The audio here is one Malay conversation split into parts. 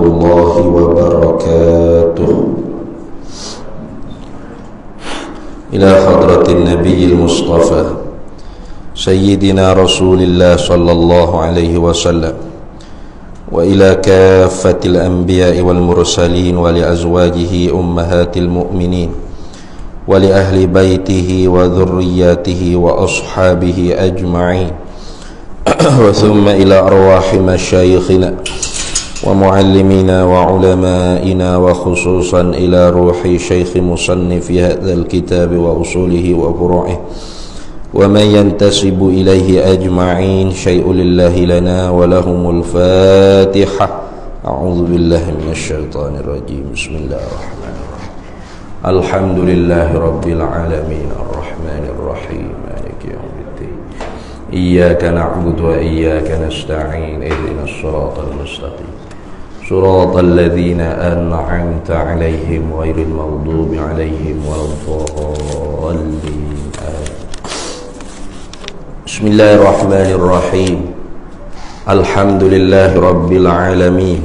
الله وبركاته. إلى حضرة النبي المصطفى سيدنا رسول الله صلى الله عليه وسلم، وإلى كافة الأنبياء والمرسلين، ولأزواجه أمهات المؤمنين، ولأهل بيته وذرياته وأصحابه أجمعين، وثم إلى أرواح مشايخنا ومعلمينا وعلمائنا، وخصوصا إلى روح شيخ مصنف هذا الكتاب وأصوله وفروعه، ومن ينتسب إليه أجمعين. شيء لله لنا ولهم الفاتحة. أعوذ بالله من الشيطان الرجيم. بسم الله الرحمن الرحيم. الحمد لله رب العالمين الرحمن الرحيم مالك يوم الدين. إياك نعبد وإياك نستعين. اهدنا الصراط المستقيم صراط الذين أنعمت عليهم غير المغضوب عليهم ولا الضالين. بسم الله الرحمن الرحيم. الحمد لله رب العالمين،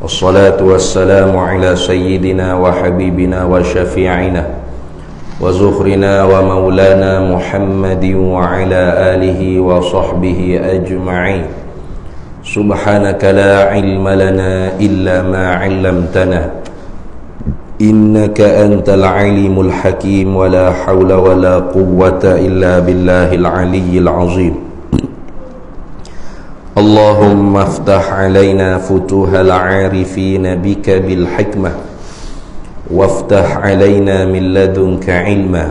والصلاة والسلام على سيدنا وحبيبنا وشفيعنا وزخرنا ومولانا محمد وعلى آله وصحبه أجمعين. سبحانك لا علم لنا إلا ما علمتنا، إنك أنت العليم الحكيم. ولا حول ولا قوة إلا بالله العلي العظيم. اللهم افتح علينا فتوح العارفين بك بالحكمة، وافتح علينا من لدنك علما،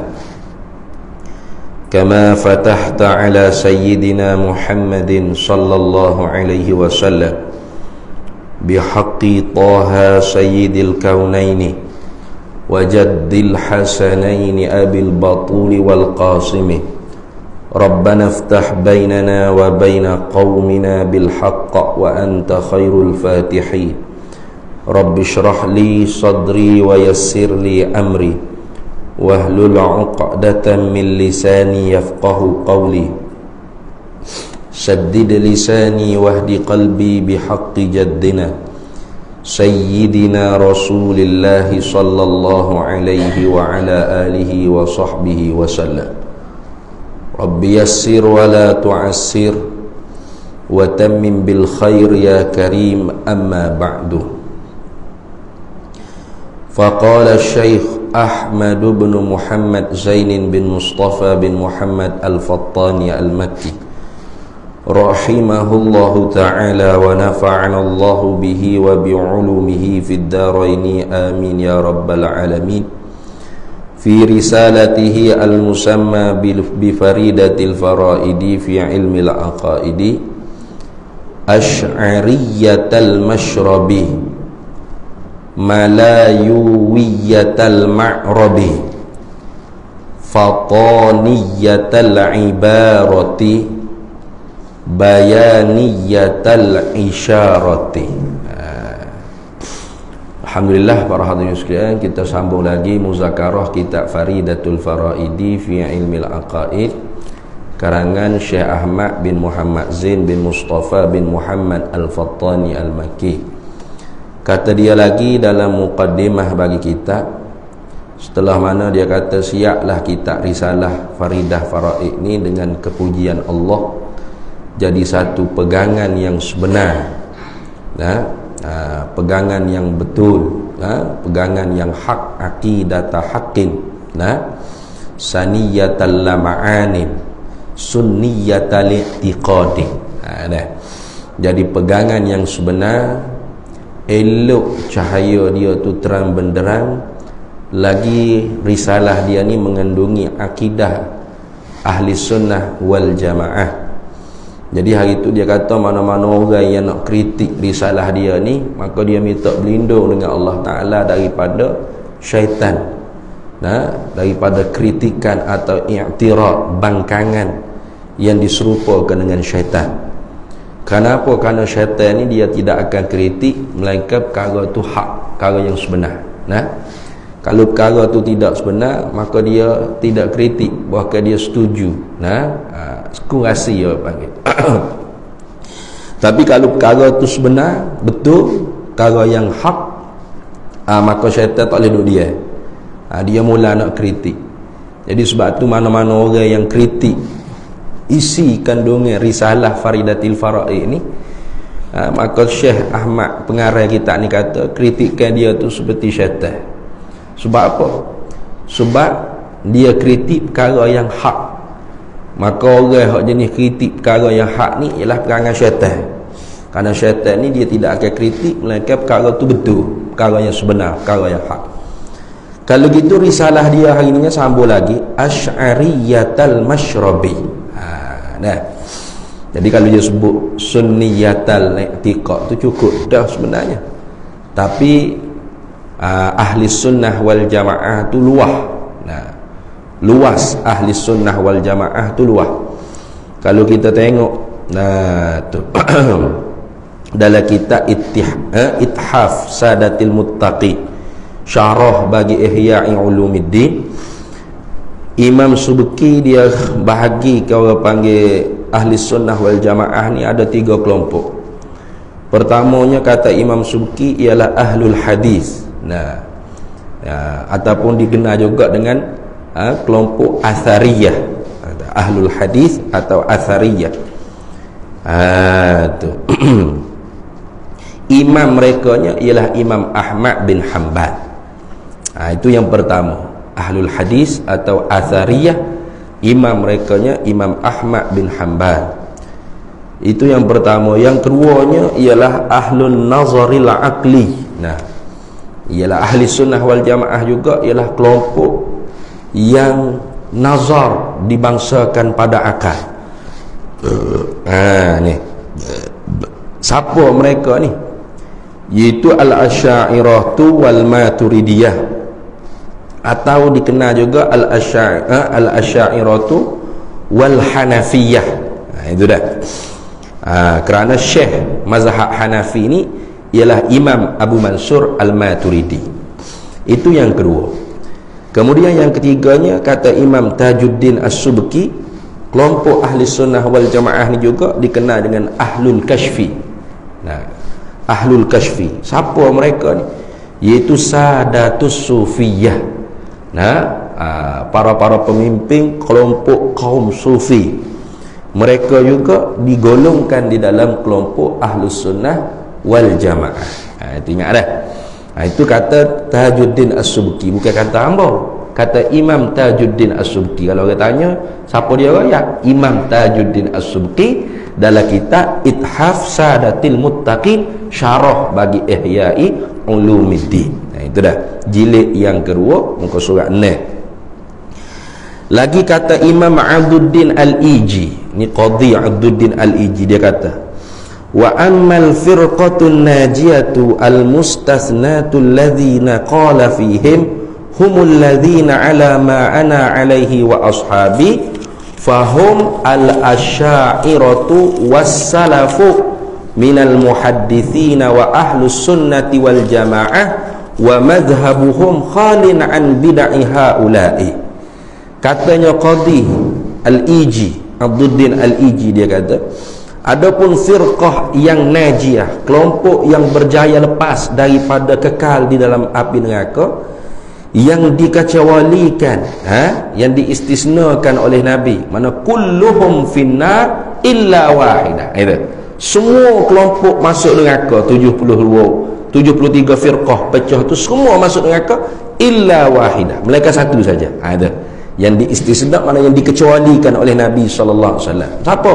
كما فتحت على سيدنا محمد صلى الله عليه وسلم بحق طه سيد الكونين وجد الحسنين أبي البطول والقاسم. ربنا افتح بيننا وبين قومنا بالحق وأنت خير الفاتحين. رب اشرح لي صدري ويسر لي أمري، واحلل عقدة من لساني يفقه قولي. سدد لساني واهد قلبي بحق جدنا سيدنا رسول الله صلى الله عليه وعلى آله وصحبه وسلم. رب يسر ولا تعسر وتمم بالخير يا كريم. أما بعد، فقال الشيخ أحمد بن محمد زين بن مصطفى بن محمد الفطاني المكي رحمه الله تعالى، ونفعنا الله به وبعلومه في الدارين آمين يا رب العالمين، في رسالته المسمى بفريدة الفرائد في علم العقائد، أشعرية المشرب ملايوية المعرب، فطانية العبارة bayaniyatal isyarati. Alhamdulillah, para hadirin sekalian, kita sambung lagi muzakarah kitab Faridatul Faraidi fi Ilmil Aqaid karangan Syekh Ahmad bin Muhammad Zain bin Mustafa bin Muhammad Al-Fattani Al-Makki. Kata dia lagi dalam muqaddimah bagi kitab, setelah mana dia kata siaplah kitab risalah Faridah Faraid ni dengan kepujian Allah jadi satu pegangan yang sebenar, pegangan yang betul, pegangan yang hak, aqidata haqqin, saniyatal lama'anin, sunniyatal i'tiqadi. Jadi pegangan yang sebenar, elok cahaya dia tu terang benderang, lagi risalah dia ni mengandungi akidah ahli sunnah wal jamaah. Jadi hari itu dia kata mana-mana orang yang nak kritik risalah dia ni, maka dia minta berlindung dengan Allah Ta'ala daripada syaitan, daripada kritikan atau i'tirad, bangkangan yang diserupakan dengan syaitan. Kenapa? Kerana syaitan ni dia tidak akan kritik melainkan perkara tu hak, perkara yang sebenar. Kalau perkara tu tidak sebenar, maka dia tidak kritik, bahkan dia setuju. Kurasi dia panggil. Tapi kalau perkara tu sebenar, betul, perkara yang hak, maka syaitan tak boleh duduk dia. Dia mula nak kritik. Jadi sebab tu mana-mana orang yang kritik isi kandungan risalah Faridatil Faraid ni, maka Syekh Ahmad pengarang kita ni kata kritikkan dia tu seperti syaitan. Sebab apa? Sebab dia kritik perkara yang hak. Maka orang yang jenis kritik perkara yang hak ni ialah perangai syaitan. Kerana syaitan ni dia tidak akan kritik melainkan perkara tu betul, perkara yang sebenar, perkara yang hak. Kalau gitu risalah dia hari ni sambung lagi Asy'ariyatul Masyrabi. Nah. Jadi kalau dia sebut Sunniyatul I'tiqad tu cukup dah sebenarnya. Tapi ahli sunnah wal jamaah tu luas. Nah, luas ahli sunnah wal jamaah tu luas. Kalau kita tengok tu dalam kitab Ithaf Sadatil Muttaqi, syarah bagi Ihya'i Ulumuddin, Imam Subki dia bahagi ke orang panggil ahli sunnah wal jamaah ni ada 3 kelompok. Pertamanya kata Imam Subki ialah ahlul hadis. Nah, ataupun dikenal juga dengan kelompok athariyah, ahlul hadis atau athariyah. Tu imam merekanya ialah Imam Ahmad bin Hanbal. Itu yang pertama, ahlul hadis atau athariyah. Imam merekanya Imam Ahmad bin Hanbal. Itu yang pertama. Yang keduanya ialah ahlun nazaril aqli. Nah, ialah ahli sunnah wal jamaah juga ialah kelompok yang nazar dibangsakan pada akal. Ni siapa mereka ni? Iaitu al-Asy'ariyah wal Maturidiyah, atau dikenal juga al-Asy'ariyah wal Hanafiyah. Itu dah. Kerana Syekh mazhab Hanafi ni ialah Imam Abu Mansur Al-Maturidi. Itu yang kedua. Kemudian yang ketiganya kata Imam Tajuddin As-Subki, kelompok ahli sunnah wal jamaah ni juga dikenal dengan Ahlul Kashfi. Nah, Ahlul Kashfi, siapa mereka ni? Iaitu Sadatus Sufiyah. Nah, para pemimpin kelompok kaum sufi. Mereka juga digolongkan di dalam kelompok Ahlus Sunnah wal Jamaah. Itu ingat dah. Itu kata Tajuddin As-Subki, bukan kata hamba. Kata Imam Tajuddin As-Subki. Kalau orang tanya siapa dia orang, ya Imam Tajuddin As-Subki dalam kitab Ithaf Sadatil Muttaqin, syarah bagi Ihya'i Ulumuddin. Itu dah jilid yang kedua, muka surat 6. Lagi kata Imam Abduddin Al-Iji, ni Qadhi Abduddin Al-Iji, dia kata wa ammal firqatun najiyatu al-mustasnatu alladhina qala fihim humul ladhina ala ma ana alaihi wa ashabi fahum al-asy'ariyatu was-salafu minal muhaddithina wa ahlus sunnati wal jamaah wa madhhabuhum khalin an bid'i haula'i. Katanya Qadhi Al-Iji, Abduddin Al-Iji, dia kata adapun firqah yang najiyah, kelompok yang berjaya lepas daripada kekal di dalam api neraka, yang dikecualikan, yang diistisnakan oleh Nabi, mana kulluhum finnar illa wahidah. Itu semua kelompok masuk neraka, 73 firqah pecah tu semua masuk neraka illa wahidah, melainkan satu saja. Ada yang diistisna, mana yang dikecualikan oleh Nabi sallallahu alaihi wasallam. Siapa?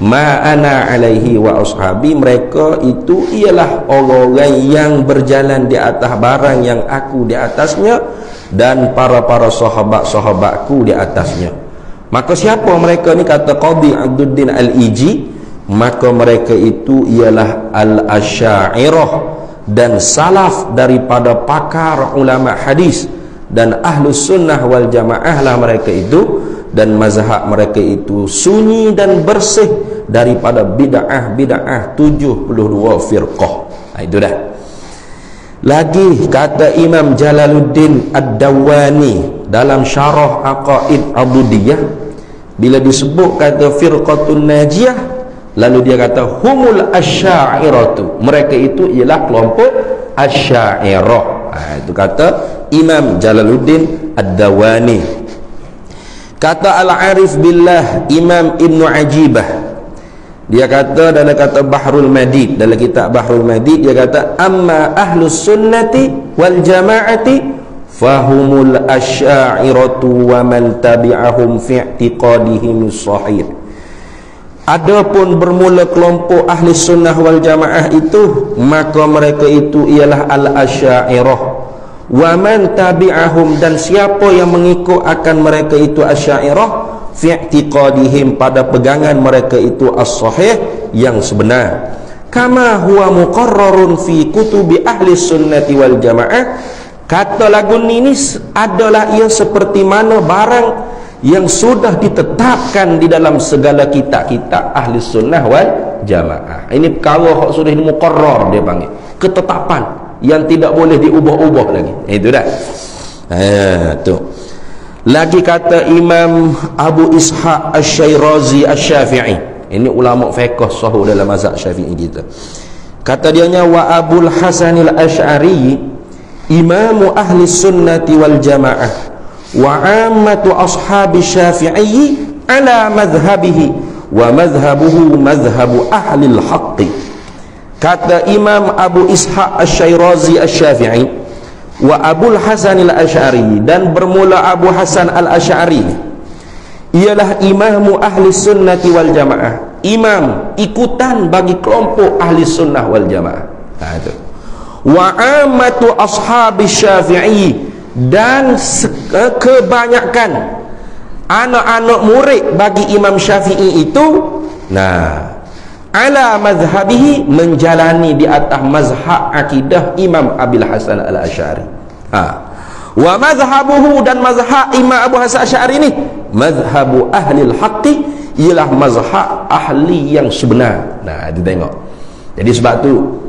Ma ana alaihi wa ashabi, mereka itu ialah orang-orang yang berjalan di atas barang yang aku di atasnya dan para sahabat-sahabatku di atasnya. Maka siapa mereka ni? Kata Qadhi Abduddin Al-Iji, maka mereka itu ialah al-asy'ariyah dan salaf daripada pakar ulama hadis dan ahlus sunnah wal jamaah lah mereka itu, dan mazhab mereka itu sunyi dan bersih daripada bid'ah 72 firqah. Itu dah. Lagi kata Imam Jalaluddin Ad-Dawani dalam syarah Aqaid Abudiyah, bila disebut kata firqatun najiyah, Lalu dia kata humul asy'ariyatu, mereka itu ialah kelompok asy'ariyah. Itu kata Imam Jalaluddin Ad-Dawani. Kata Al-Arif Billah Imam Ibn Ajibah, dia kata dalam kata Bahrul Madid, dalam kitab Bahrul Madid, dia kata amma ahlus sunnati wal jama'ati fahumul asy'ariyatu wa man tabi'ahum fi i'tiqadihim sahih. Adapun bermula kelompok ahli sunnah wal jamaah itu, maka mereka itu ialah al-asy'ariyah. Wa man tabi'ahum, dan siapa yang mengikut akan mereka itu asy'ariyah, fi i'tiqadihim, pada pegangan mereka itu as-sahih, yang sebenar. Kama huwa muqarrarun fi kutubi ahli sunnati wal jamaah. Kata lagu ini adalah ia seperti mana barang yang sudah ditetapkan di dalam segala kitab-kitab ahli sunnah wal jamaah. Ini perkara yang sudah muqarrar, dia panggil ketetapan yang tidak boleh diubah-ubah lagi. Itu dah. Tu. Lagi kata Imam Abu Ishaq Asy-Syirazi Asy-Syafi'i. Ini ulama fiqh sahih dalam mazhab Syafi'i kita. Kata dianya wa Abul Hasan Al-Asy'ari imamu ahli sunnati wal jamaah wa ammatu ashabi syafi'i ala madhhabihi wa madhhabuhu madhhabu ahli al-haqqi. Kata Imam Abu Ishaq Asy-Syirazi Asy-Syafi'i wa Abul Hasan Al-Asy'ari, dan bermula Abu Hasan Al-Asy'ari ialah imamu ahli sunnati wal jamaah, imam ikutan bagi kelompok ahli sunnah wal jamaah. Itu. Wa ammatu ashabi syafi'i, dan kebanyakan anak-anak murid bagi Imam Syafi'i itu ala mazhabihi, menjalani di atas mazhab akidah Imam Abil Hasan Al-Asy'ari. Wa mazhabuhu, dan mazhab Imam Abu Hasan Asy'ari ini mazhabu ahli al-haqqi, ialah mazhab ahli yang sebenar. Itu tengok. Jadi sebab tu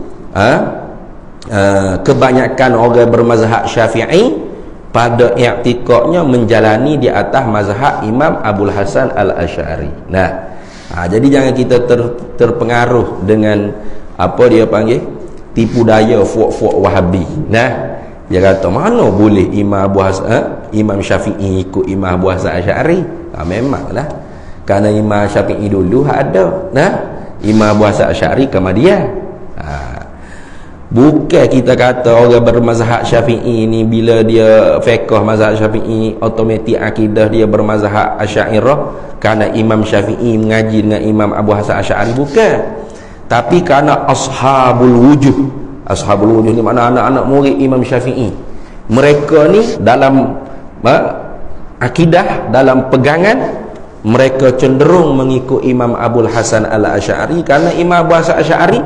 kebanyakan orang bermazhab Syafi'i pada i'tiqadnya menjalani di atas mazhab Imam Abul Hasan Al-Asy'ari. Jadi jangan kita terpengaruh dengan apa dia panggil tipu daya fuak-fuak Wahabi. Dia kata mana boleh Imam Abu Hasan Imam Syafi'i ikut Imam Abu Hasan Asy'ari? Memanglah, kerana Imam Syafi'i dulu ada, Imam Abu Hasan Asy'ari kemudian. Bukan kita kata orang bermazhab Syafi'i ni bila dia fiqh mazhab Syafi'i automatik akidah dia bermazhab Asy'ariyah kerana Imam Syafi'i mengaji dengan Imam Abu Hasan Asy'ari, bukan. Tapi kerana ashabul wujuh ni mana anak-anak murid Imam Syafi'i, mereka ni dalam akidah, dalam pegangan mereka cenderung mengikut Imam Abul Hasan Al-Asy'ari, kerana Imam Abu Hasan Asy'ari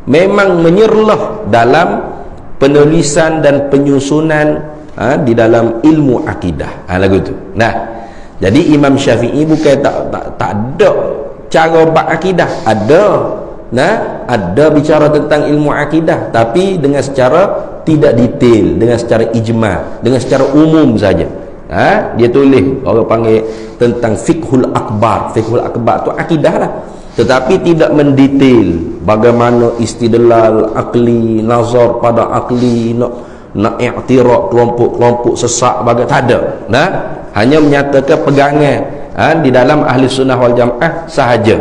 memang menyerlah dalam penulisan dan penyusunan di dalam ilmu akidah. Lagu tu. Jadi Imam Syafi'i bukan tak ada cara bab akidah, ada bicara tentang ilmu akidah, tapi dengan secara tidak detail, dengan secara ijma', dengan secara umum saja. Dia tulis, orang panggil tentang fiqhul akbar. Fiqhul akbar tu akidah lah, tetapi tidak mendetail bagaimana istidlal akli, nazar pada akli, nak i'tiraf kelompok-kelompok sesak bagai tak ada. Hanya menyatakan pegangan di dalam ahli sunnah wal jamaah sahaja.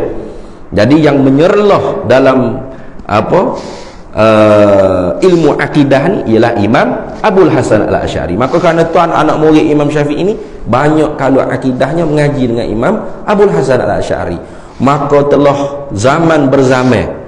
Jadi yang menyerlah dalam ilmu akidah ni ialah Imam Abul Hasan Al-Asy'ari. Maka kerana tuan anak murid Imam Syafi'i ini banyak kalau akidahnya mengaji dengan Imam Abul Hasan Al-Asy'ari, maka telah zaman berzaman,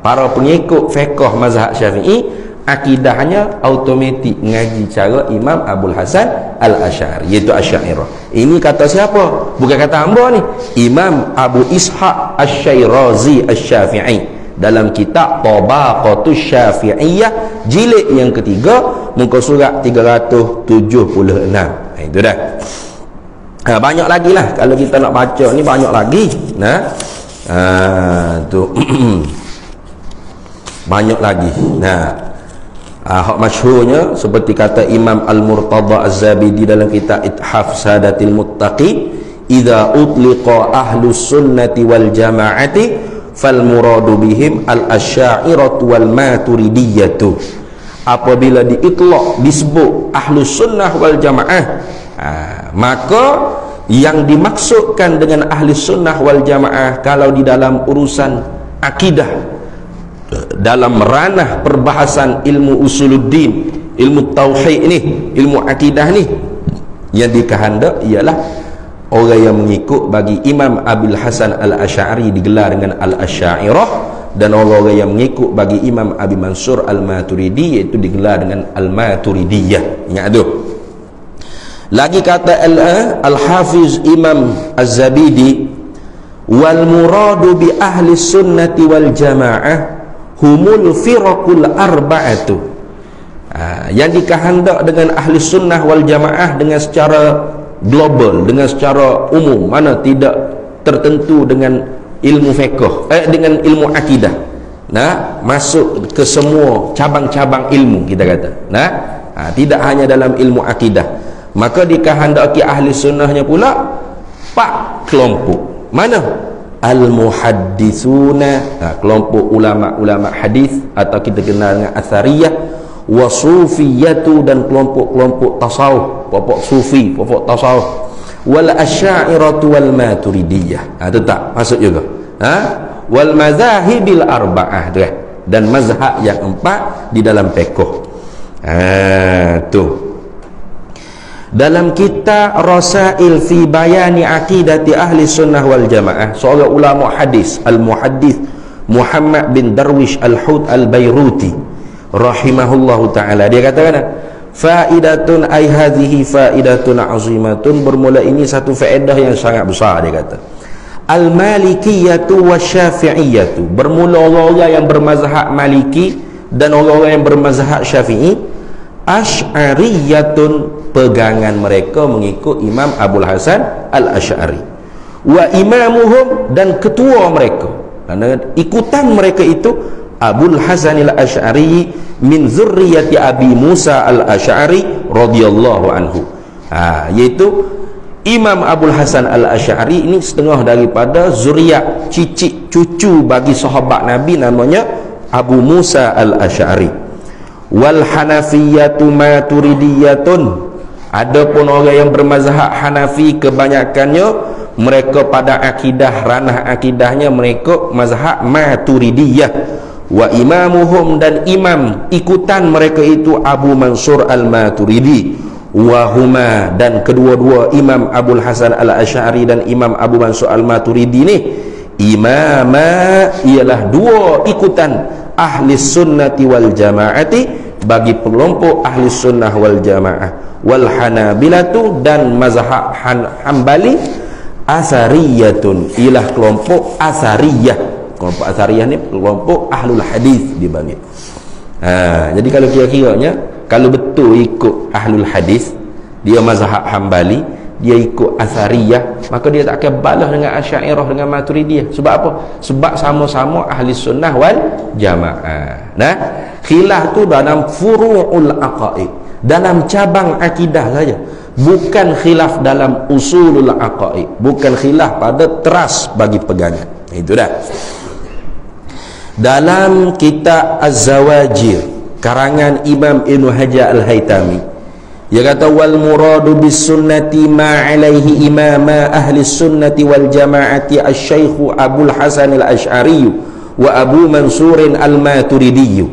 para pengikut fiqh mazhab Syafi'i akidahnya automatik mengaji cara Imam Abul Hasan Al-Asy'ari, iaitu Asy'ariyah. Ini kata siapa? Bukan kata hamba ni. Imam Abu Ishaq Asy-Syirazi Asy-Syafi'i dalam kitab Tabaqatus Syafi'iyah jilid yang ketiga, muka surat 376. Itu dah. Banyak lagi lah kalau kita nak baca ni, banyak lagi. Tu banyak lagi. Hak masyhurnya seperti kata Imam Al-Murtada Az-Zabidi dalam kitab Ithaf Sadatil Muttaqi, idza utliqa ahlus sunnati wal jamaati fal muradu bihim al asy'ariyatu wal maturidiyatu. Apabila diitlaq, disebut ahlus sunnah wal jamaah, maka yang dimaksudkan dengan ahli sunnah wal jamaah kalau di dalam urusan akidah, dalam ranah perbahasan ilmu usuluddin, ilmu tauhid ni, ilmu akidah ni, yang dikehendak ialah orang yang mengikut bagi Imam Abil Hasan Al-Asy'ari digelar dengan Al-Asy'ariyah, dan orang-orang yang mengikut bagi Imam Abi Mansur Al-Maturidi iaitu digelar dengan Al-Maturidiyah. Ingat tu. Lagi kata Al-Hafiz Imam Az-Zabidi, wal muradu bi ahli sunnati wal jamaah humul firaqul arba'atu. Yang dikehendak dengan ahli sunnah wal jamaah dengan secara global, dengan secara umum, mana tidak tertentu dengan ilmu fiqh, dengan ilmu akidah. Masuk ke semua cabang-cabang ilmu, kita kata. Tidak hanya dalam ilmu akidah. Maka dikehendaki ahli sunnahnya pula 4 kelompok. Mana? Al-muhadditsuna, kelompok ulama-ulama hadis atau kita kenal dengan athariyah, wa sufiyatu, dan kelompok-kelompok tasawuf, kelompok sufi, kelompok tasawuf, wal asy'ariyatu wal maturidiyah. Itu tak masuk juga. Wal mazahibil arba'ah, dan mazhab yang 4 di dalam fiqh. Tu dalam kitab Rasail fi bayani aqidati ahli sunnah wal jamaah, seorang ulama hadis, al-muhaddits Muhammad bin Darwish al-Hud al-Bairuti rahimahullahu ta'ala, dia katakan faidatun ay hadhihi faidatun azimatun, bermula ini satu faedah yang sangat besar. Dia kata al-malikiyatu wasyafi'iyatu, bermula orang-orang yang bermazhab maliki dan orang-orang yang bermazhab syafi'i, asy'ariyatun, pegangan mereka mengikut Imam Abul Hasan Al-Asy'ari, wa imamuhum, dan ketua mereka, dan ikutan mereka itu Abul Hasan Al-Asy'ari min zurriyati Abi Musa Al-Asy'ari radhiyallahu anhu. Iaitu Imam Abul Hasan Al-Asy'ari ini setengah daripada zuriat, cicit cucu bagi sahabat Nabi namanya Abu Musa Al-Asy'ari. Wal hanafiyatu maturidiyatun, adapun orang yang bermazhab Hanafi kebanyakannya mereka pada akidah, ranah akidahnya mereka mazhab Maturidiyah. Wa imamuhum, dan imam ikutan mereka itu Abu Mansur Al-Maturidi. Wa huma, dan kedua-dua Imam Abul Hasan Al-Asy'ari dan Imam Abu Mansur Al-Maturidi ni imama, ialah dua ikutan ahli sunnati wal jamaati, bagi kelompok ahli sunnah wal jamaah. Wal hanabilatu, dan mazhab Hambali asariyatun, ialah kelompok asariyah. Kelompok asariyah ni kelompok ahlul hadis dipanggil. Jadi kalau kira-kiranya, kalau betul ikut ahlul hadis, dia mazhab Hambali, dia ikut asariyah, maka dia tak akan balas dengan asy'ariyah dengan maturidiyah. Sebab apa? Sebab sama-sama ahli sunnah wal jamaah. Khilaf tu dalam furu'ul aqaid, dalam cabang akidah saja, bukan khilaf dalam usulul aqaid, bukan khilaf pada teras bagi pegangan. Itu dah. Dalam kitab Az-Zawajir karangan Imam Ibn Hajar Al-Haytami, dia kata wal muradu bis sunnati ma alaihi imama ahli sunnati wal jamaati asy-syaikh Abul Hasan Al-Asy'ari wa Abu Mansur Al-Maturidi.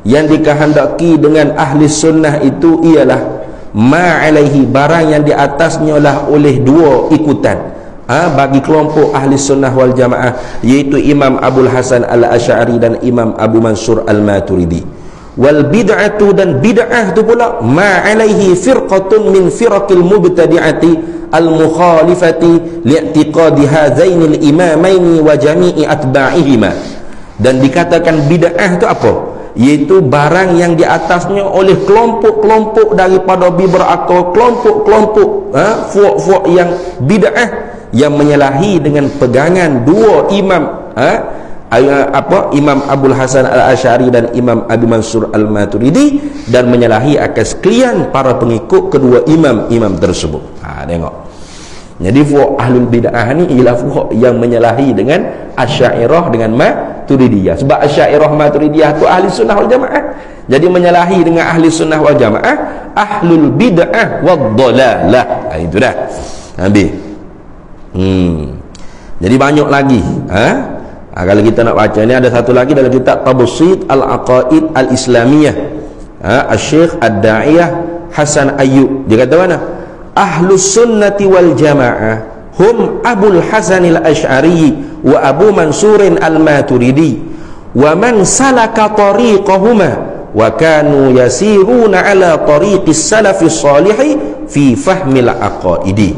Yang dikehendaki dengan ahli sunnah itu ialah ma alaihi, barang yang di atasnya lah oleh dua ikutan bagi kelompok ahli sunnah wal jamaah, iaitu Imam Abul Hasan Al-Asy'ari dan Imam Abu Mansur Al-Maturidi. Wal bid'atu, dan bid'ah tu pula ma alaihi firqatun min firaqil mubtadi'ati al-mukhalifati li'tiqadi hadzainil imamaini wa jami'i atba'ihima. Dan dikatakan bid'ah tu apa? Iaitu barang yang di atasnya oleh kelompok-kelompok daripada beberapa kelompok-kelompok fuak-fuak yang bid'ah, yang menyalahi dengan pegangan dua imam Imam Abul Hasan Al-Asy'ari dan Imam Abi Mansur Al-Maturidi, dan menyalahi akan sekalian para pengikut kedua imam-imam tersebut. Tengok Jadi fuq ahlul bid'ah ni ialah fuq yang menyalahi dengan Asy'ariyah dengan Maturidiyah. Sebab Asy'ariyah Maturidiyah tu ahli sunnah wal jamaah. Jadi menyalahi dengan ahli sunnah wal jamaah ahlul bid'ah wad dhalalah. Itu dah. Habis. Jadi banyak lagi. Kalau kita nak baca ni ada satu lagi dalam kitab Tabsheet al-Aqaid al-Islamiyah. Asy-Syaikh Ad-Da'iyah Hasan Ayyub. Dia kata mana? Ahlus sunnati wal jamaah hum Abul Hasan al-Asy'ari wa Abu Mansur al-Maturidi wa man salaka tariqahuma wa kanu yasiruna ala tariqis salafis salih fi fahmil aqaidi.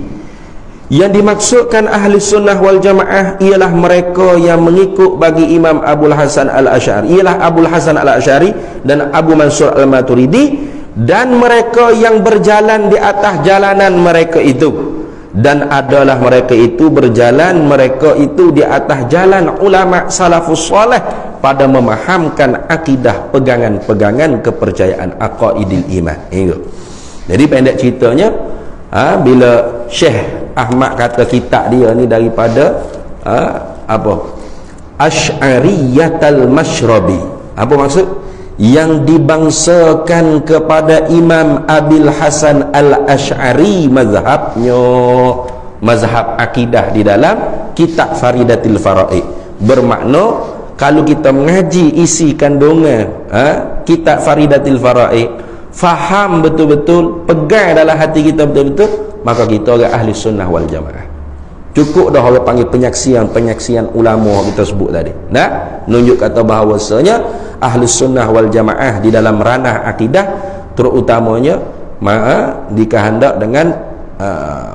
Yang dimaksudkan ahli sunnah wal jamaah ialah mereka yang mengikut bagi Imam Abul Hasan al-Asy'ari, ialah Abul Hasan al-Asy'ari dan Abu Mansur al-Maturidi, dan mereka yang berjalan di atas jalanan mereka itu, dan adalah mereka itu berjalan mereka itu di atas jalan ulama salafus salih pada memahamkan akidah, pegangan-pegangan kepercayaan aqaidil iman. Jadi pendek ceritanya, bila Syekh Ahmad kata kitab dia ni daripada Asy'ariyatul Mashrabi. Apa maksud? Yang dibangsakan kepada Imam Abil Hasan al-Asy'ari mazhabnya, mazhab akidah di dalam kitab Faridatil Faraid. Bermakna kalau kita mengaji isi kandungan kitab Faridatil Faraid, faham betul-betul, pegang dalam hati kita betul-betul, maka kita orang ahli sunnah wal jamaah. Cukup dah orang panggil penyaksian ulama kita sebut tadi. Nah, menunjuk kata bahawasanya ahli sunnah wal jamaah di dalam ranah akidah terutamanya dikehendak dengan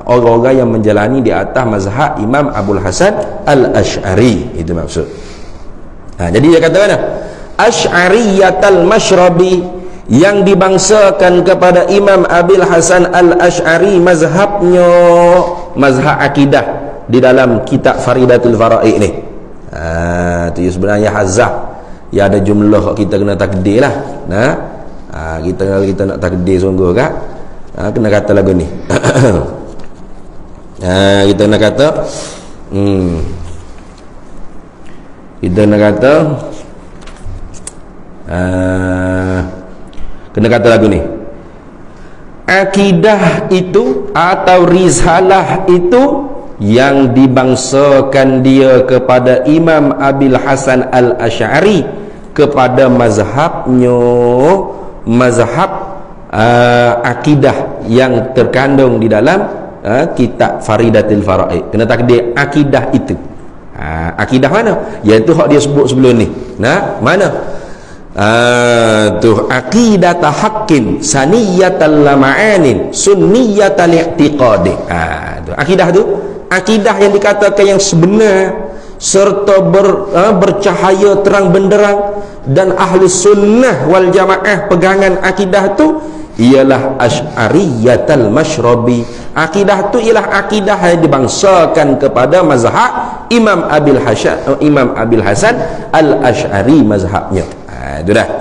orang-orang yang menjalani di atas mazhab Imam Abul Hasan al-Asy'ari. Itu maksud. Jadi dia kata mana? Asy'ariyatul Mashrabi, yang dibangsakan kepada Imam Abil Hasan al-Asy'ari mazhabnya, mazhab akidah di dalam kitab Faridatul Faraid ni. Itu sebenarnya hazah ya, ada jumlah kita kena takdir lah. Kita nak takdir sungguh kak, kena kata lagu ni. Kita nak kata kena kata lagu ni. Akidah itu atau risalah itu yang dibangsakan dia kepada Imam Abil Hasan al-Asy'ari kepada mazhabnya, mazhab akidah yang terkandung di dalam kitab Faridatil Faraid. Kena takdir akidah itu. Akidah mana? Iaitu hak dia sebut sebelum ni. Mana? Aqidat haqqin saniyatal lama'anin sunniyatal i'tiqadi. Akidah tu, akidah yang dikatakan yang sebenar serta bercahaya terang benderang, dan ahli sunnah wal jamaah pegangan akidah tu ialah Asy'ariyatul Mashrabi. Akidah tu ialah akidah yang dibangsakan kepada mazhab Imam Abil Hasan al-Asy'ari mazhabnya. Itu dah.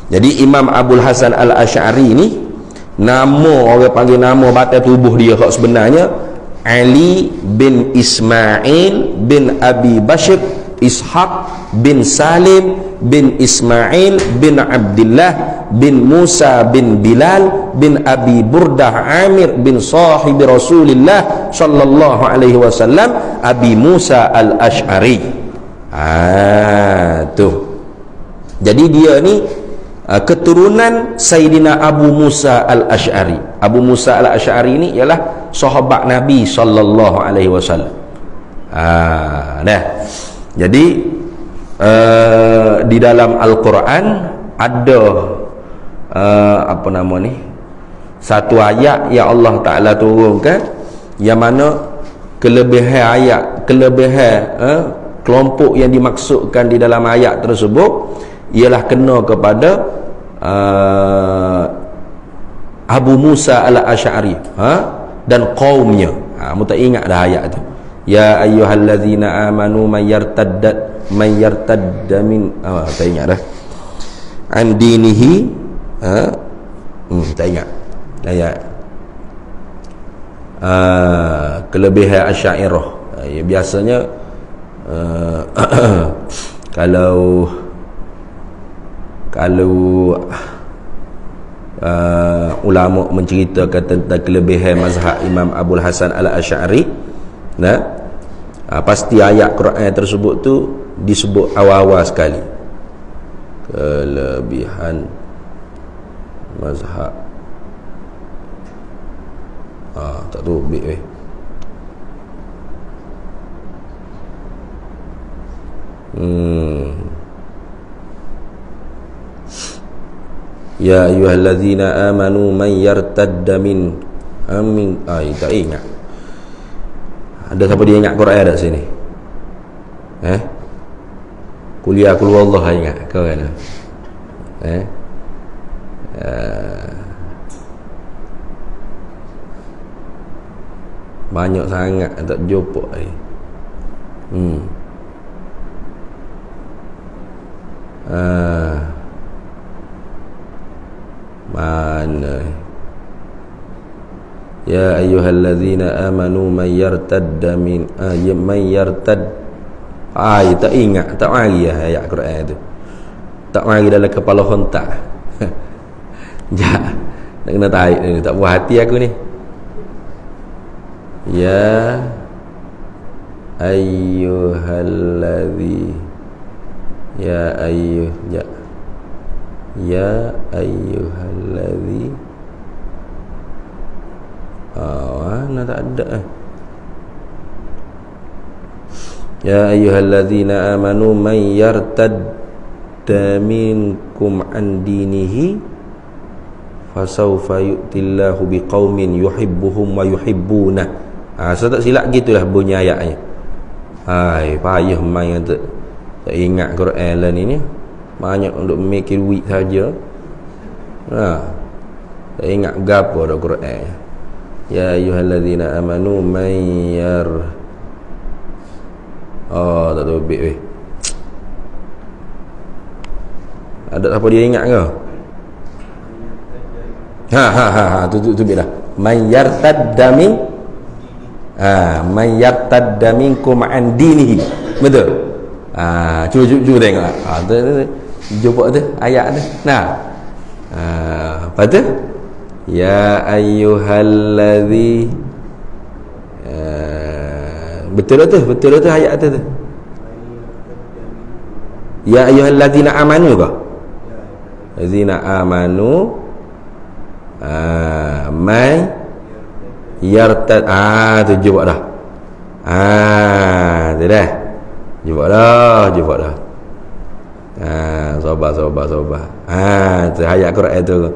Jadi Imam Abul Hasan al-Asy'ari ni, nama orang panggil nama batal tubuh dia hak sebenarnya Ali bin Ismail bin Abi Bashr Ishaq bin Salim bin Ismail bin Abdullah bin Musa bin Bilal bin Abi Burdah Amir bin sahibi Rasulullah sallallahu alaihi wasallam Abi Musa al-Asy'ari. Tuh. Jadi dia ni keturunan Sayyidina Abu Musa al-Asy'ari. Abu Musa al-Asy'ari ni ialah sahabat Nabi sallallahu alaihi wasallam. Jadi di dalam Al-Quran ada apa nama ni, satu ayat yang Allah Ta'ala turunkan yang mana kelebihan ayat, kelebihan kelompok yang dimaksudkan di dalam ayat tersebut ialah kena kepada Abu Musa al-Asy'ari dan kaumnya. Muta ingat dah ayat tu. Ya ayyuhallazina amanu man yartadda min tak ingat dah an dinihi tak ingat ayat kelebihan Asy'ariyah. Ya, biasanya kalau ulama menceritakan tentang kelebihan mazhab Imam Abul Hasan Al-Asy'ari, pasti ayat Quran tersebut tu disebut awal-awal sekali. Kelebihan mazhab tak tahu baik Ya ayyuhallazina amanu man yartadda min amin. Tak ingat. Ada siapa dia ingat Quran ada sini? Kuliah kul wallah ingat kau kan? Banyak sangat tak jumpa ni. Mana? Ya ayyuhallazina amanu man yartadda min man yartad. Tak ingat, tak mari ayat Quran tu. Tak mari dalam kepala hontak. Nak kena tarik ni, tak puas hati aku ni. Ya ayyuhallazi ya ayyuhallazi nak tak ada. Ya ayyuhallazina amanu man yartadda minkum an dinihi fasawfa yu'tillahu biqaumin yuhibbuhum wa yuhibbuna. Saya tak silap gitulah bunyi ayatnya. Payah main tak ingat Quran lah ni. Banyak untuk mikir week saja. Tak ingat gapo dah Quran. Ya ayyuhallazina amanu man tak tahu baik. Ada apa dia ingat ke? Tu dah. Man yartadda min man yartadda minkum an dinihi. Betul? Cuba tengok. Jumpa tu ayat tu. Apa tu? Ya ayyuhallazi betul tu ayat tu. Ya ayyuhallazina amanu ke? Lazina amanu may yartad. Tu jumpa dah. Tu dah. Jumpa dah. Sabar. Tu ayat Quran tu.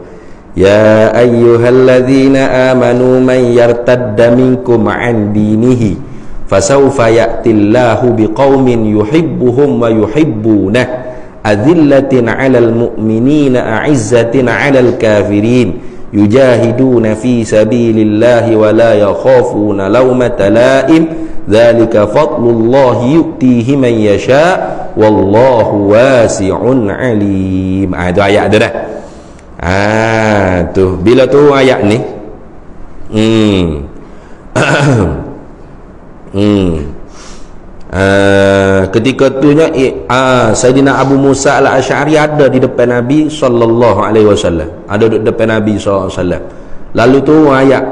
Ya ayyuhallazina amanu man yartadda minkum an dinihi fasawfa ya'tillahu biqaumin yuhibbuhum wa yuhibbunah adzillatin 'alal mu'minina a'izzatin 'alal kafirin yujahiduna fi sabilillahi wa la yakhafuna lawmata la'im dzalika fadlullahi yu'tihi man yasha' wallahu wasi'un 'alim. Itu ayat tu dah. Tu bila tu ayat ni ketika tu nya Sayyidina Abu Musa Al-Asy'ari ada di depan Nabi sallallahu alaihi wasallam. Ada di depan Nabi sallallahu alaihi wasallam. Lalu tu ayat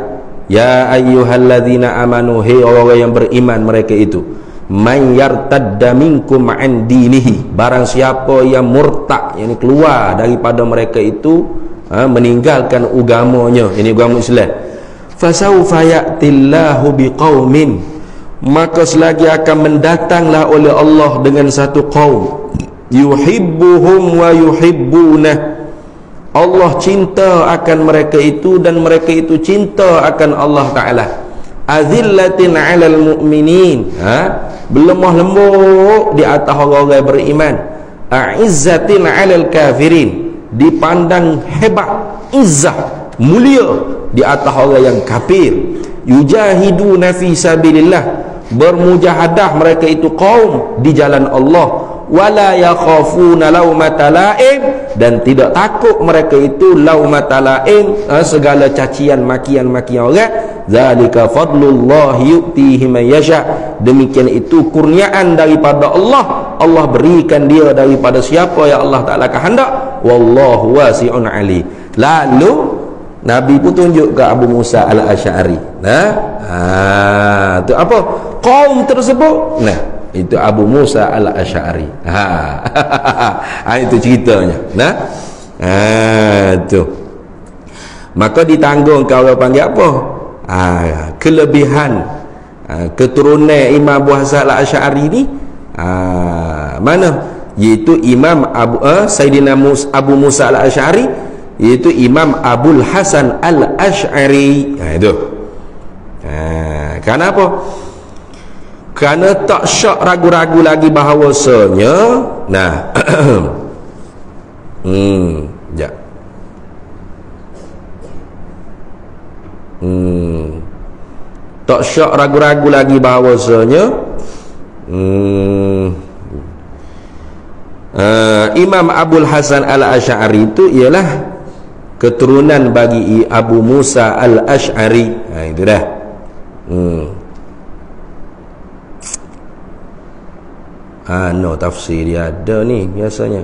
ya ayyuhallazina amanu, hei orang-orang yang beriman mereka itu, man yartadda minkum an dinihi, barang siapa yang murtad, yakni keluar daripada mereka itu, meninggalkan agamanya, ini agama Islam, fasawfa ya'tillahu biqaumin, maka selagi akan mendatanglah oleh Allah dengan satu kaum, yuhibbuhum wa yuhibbunah, Allah cinta akan mereka itu dan mereka itu cinta akan Allah Ta'ala. Azillatin 'alal mu'minin, berlemah lembut di atas orang-orang beriman. A'izzatin 'alal kafirin, dipandang hebat, izzah, mulia di atas orang yang kafir. Yujahiduna fi sabilillah, bermujahadah mereka itu kaum di jalan Allah. Wala yakhafuna laumata la'im, dan tidak takut mereka itu laumata laim, segala cacian makian orang. Zalika fadlullah yu'tihi man yasha. Demikian itu kurniaan daripada Allah. Allah berikan dia daripada siapa yang Allah Taala kehendak. Wallahu wasi'un ali. Lalu Nabi pun tunjuk ke Abu Musa al-Asy'ari. Itu apa? Kaum tersebut. Nah, itu Abu Musa al-Asy'ari. Itu ceritanya. Itu. Maka ditanggung kalau panggil apa? Kelebihan keturunan Imam Abu Hasan al-Asy'ari ni mana? Iaitu Imam Sayyidina Abu Musa al-Asy'ari, iaitu Imam Abul Hasan al-Asy'ari. Itu. Kenapa? Kerana tak syak ragu-ragu lagi bahawasanya tak syak ragu-ragu lagi bahawasanya Imam Abul Hasan al-Asy'ari itu ialah keturunan bagi Abu Musa al-Asy'ari. Itu dah. No tafsir dia ada ni biasanya.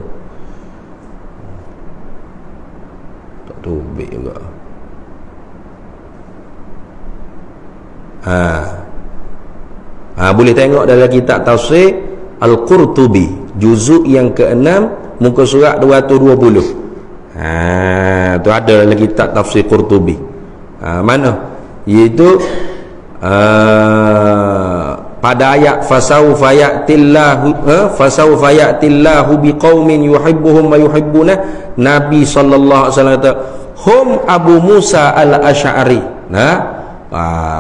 Tak tubik juga. Boleh tengok dalam kitab tafsir Al-Qurtubi juzuk yang ke-6 muka surat 220. Tu ada dalam kitab tafsir Qurtubi. Mana? Iaitu pada ayat fasawfa ya'tillahu biqaumin yuhibbuhum wa yuhibbuna. Nabi sallallahu alaihi wasallam kata hum Abu Musa al-Asy'ari.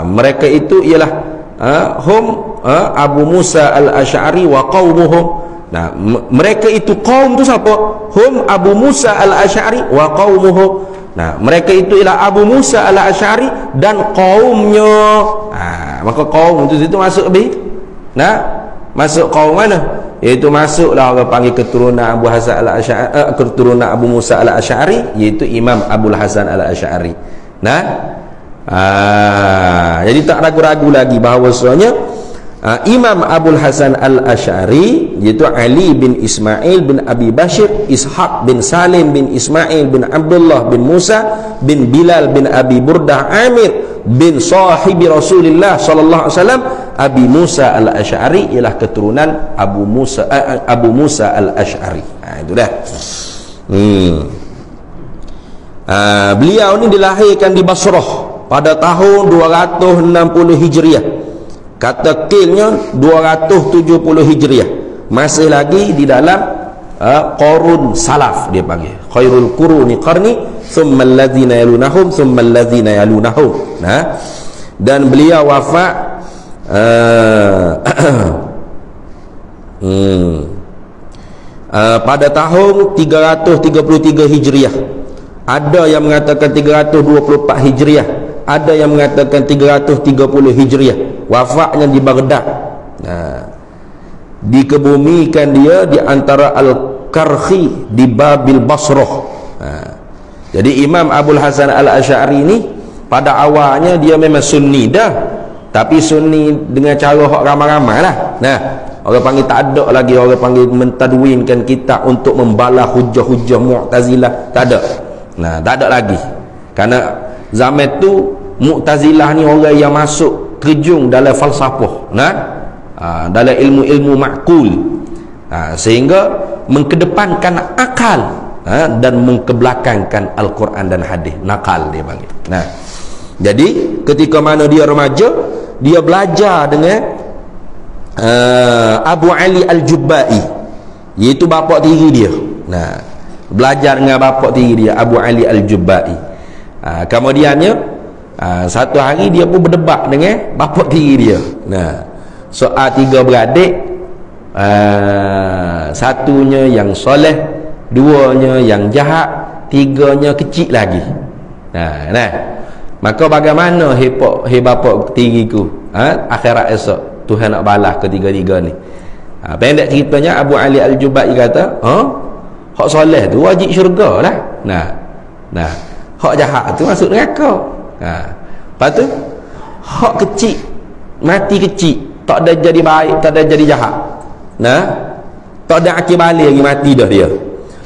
Mereka itu ialah hum Abu Musa al-Asy'ari wa qaumuhum. Mereka itu kaum tu siapa? Hum Abu Musa al-Asy'ari wa qaumuhum. Mereka itu ialah Abu Musa al-Asy'ari dan kaumnya. Maka kaum itu masuk masuk kaum mana? Iaitu masuklah orang panggil keturunan Abu Hasan al-Asy'ari, keturunan Abu Musa al-Asy'ari, iaitu Imam Abul Hasan al-Asy'ari. Jadi tak ragu-ragu lagi bahawasanya Imam Abul Hasan al-Asy'ari iaitu Ali bin Ismail bin Abi Bashir, Ishaq bin Salim bin Ismail bin Abdullah bin Musa bin Bilal bin Abi Burdah Amir bin sahibi Rasulullah sallallahu alaihi wasallam. Abi Musa al-Asy'ari ialah keturunan Abu Musa al-Asy'ari. Itu dah. Beliau ni dilahirkan di Basrah pada tahun 260 Hijriah. Kata kilnya 270 Hijriah. Masih lagi di dalam Qurun Salaf dia panggil. Khairul quruni qarni, thumma alladhina yalunahum, thumma alladhina yalunahum. Dan beliau wafat pada tahun 333 Hijriah. Ada yang mengatakan 324 Hijriah, ada yang mengatakan 330 Hijriah. Wafatnya di Baghdad. Dikebumikan dia di antara Al-Karhi di Babil Basrah. Jadi Imam Abul Hasan al-Asy'ari ni pada awalnya dia memang sunni dah, tapi sunni dengan cara hak ramai-ramai lah. Orang panggil tak ada lagi orang panggil mentadwinkan kitab untuk membalas hujah-hujah Mu'tazilah. Tak ada. Tak ada lagi. Karena zaman tu Mu'tazilah ni orang yang masuk terjun dalam falsafah, dalam ilmu-ilmu ma'qul, sehingga mengkedepankan akal dan mengkebelakangkan Al-Quran dan hadis. Nakal dia panggil. Jadi ketika mana dia remaja, dia belajar dengan Abu Ali Al-Jubba'i, iaitu bapa tiri dia. Belajar dengan bapa tiri dia, Abu Ali Al-Jubba'i. Kemudiannya satu hari dia pun berdebat dengan bapa tiri dia. Soal tiga beradik, satunya yang soleh, duanya yang jahat, tiganya kecil lagi. Maka bagaimana bapak tiriku akhirat esok Tuhan nak balas ketiga-tiga ni. Pendek ceritanya Abu Ali Al-Jubba'i kata, hak soleh tu wajib syurga lah. Nah hak jahat tu masuk neraka. Lepas tu hak kecil mati kecil, tak ada jadi baik, tak ada jadi jahat, tak ada akhir balik lagi, mati dah dia.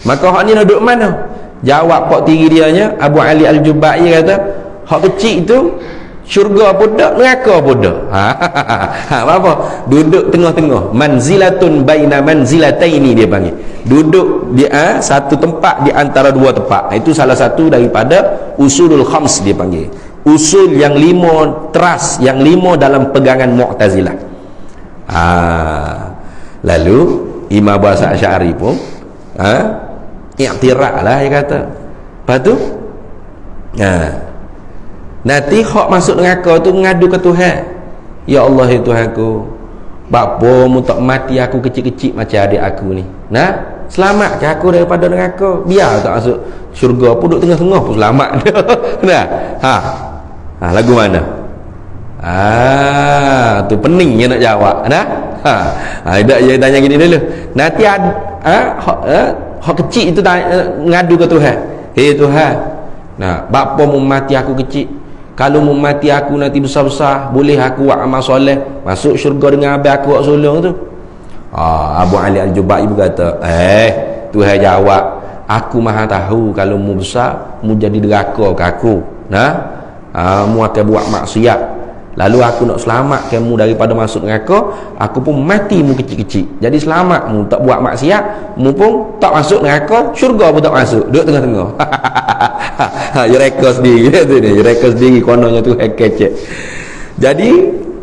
Maka hak ni nak duduk mana? Jawab pak tiri dia nya, Abu Ali Al-Jubai kata hak kecil tu syurga pun tak, neraka pun tak. Apa? Duduk tengah-tengah, manzilatun baina manzilataini dia panggil. Duduk di satu tempat di antara dua tempat. Itu salah satu daripada usulul khams dia panggil. Usul yang 5 teras, yang 5 dalam pegangan Mu'tazilah. Lalu Imam Abu Hasan Asy'ari pun i'tiraf lah dia kata. Lepas tu nanti hak masuk neraka tu ngadu ke Tuhan. Ya Allah ya Tuhanku, bapa mu tak mati aku kecil-kecil macam adik aku ni. Selamatkan aku daripada neraka. Biar tak masuk syurga pun duduk tengah-tengah pun selamat dia. Lagu mana? Tu peningnya nak jawab. Tidak je tanya gini dulu. Nanti hak kecil itu ngadu ke Tuhan. Hei Tuhan, bapa mu mati aku kecil, kalau mu mati aku nanti besar-besar, boleh aku buat amal soleh masuk syurga dengan abang aku buat sulung tu. Abu Ali Al-Jubai berkata, Tuhan jawab, aku maha tahu kalau mu besar mu jadi deraka ke aku. Mu akan buat maksiat, lalu aku nak selamatkan mu daripada masuk neraka, aku pun mati mu kecil-kecil, jadi selamat mu tak buat maksiat, mu pun tak masuk neraka, syurga pun tak masuk, duduk tengah-tengah. You reka sendiri tu ni, you reka sendiri kononnya tu kecek. Jadi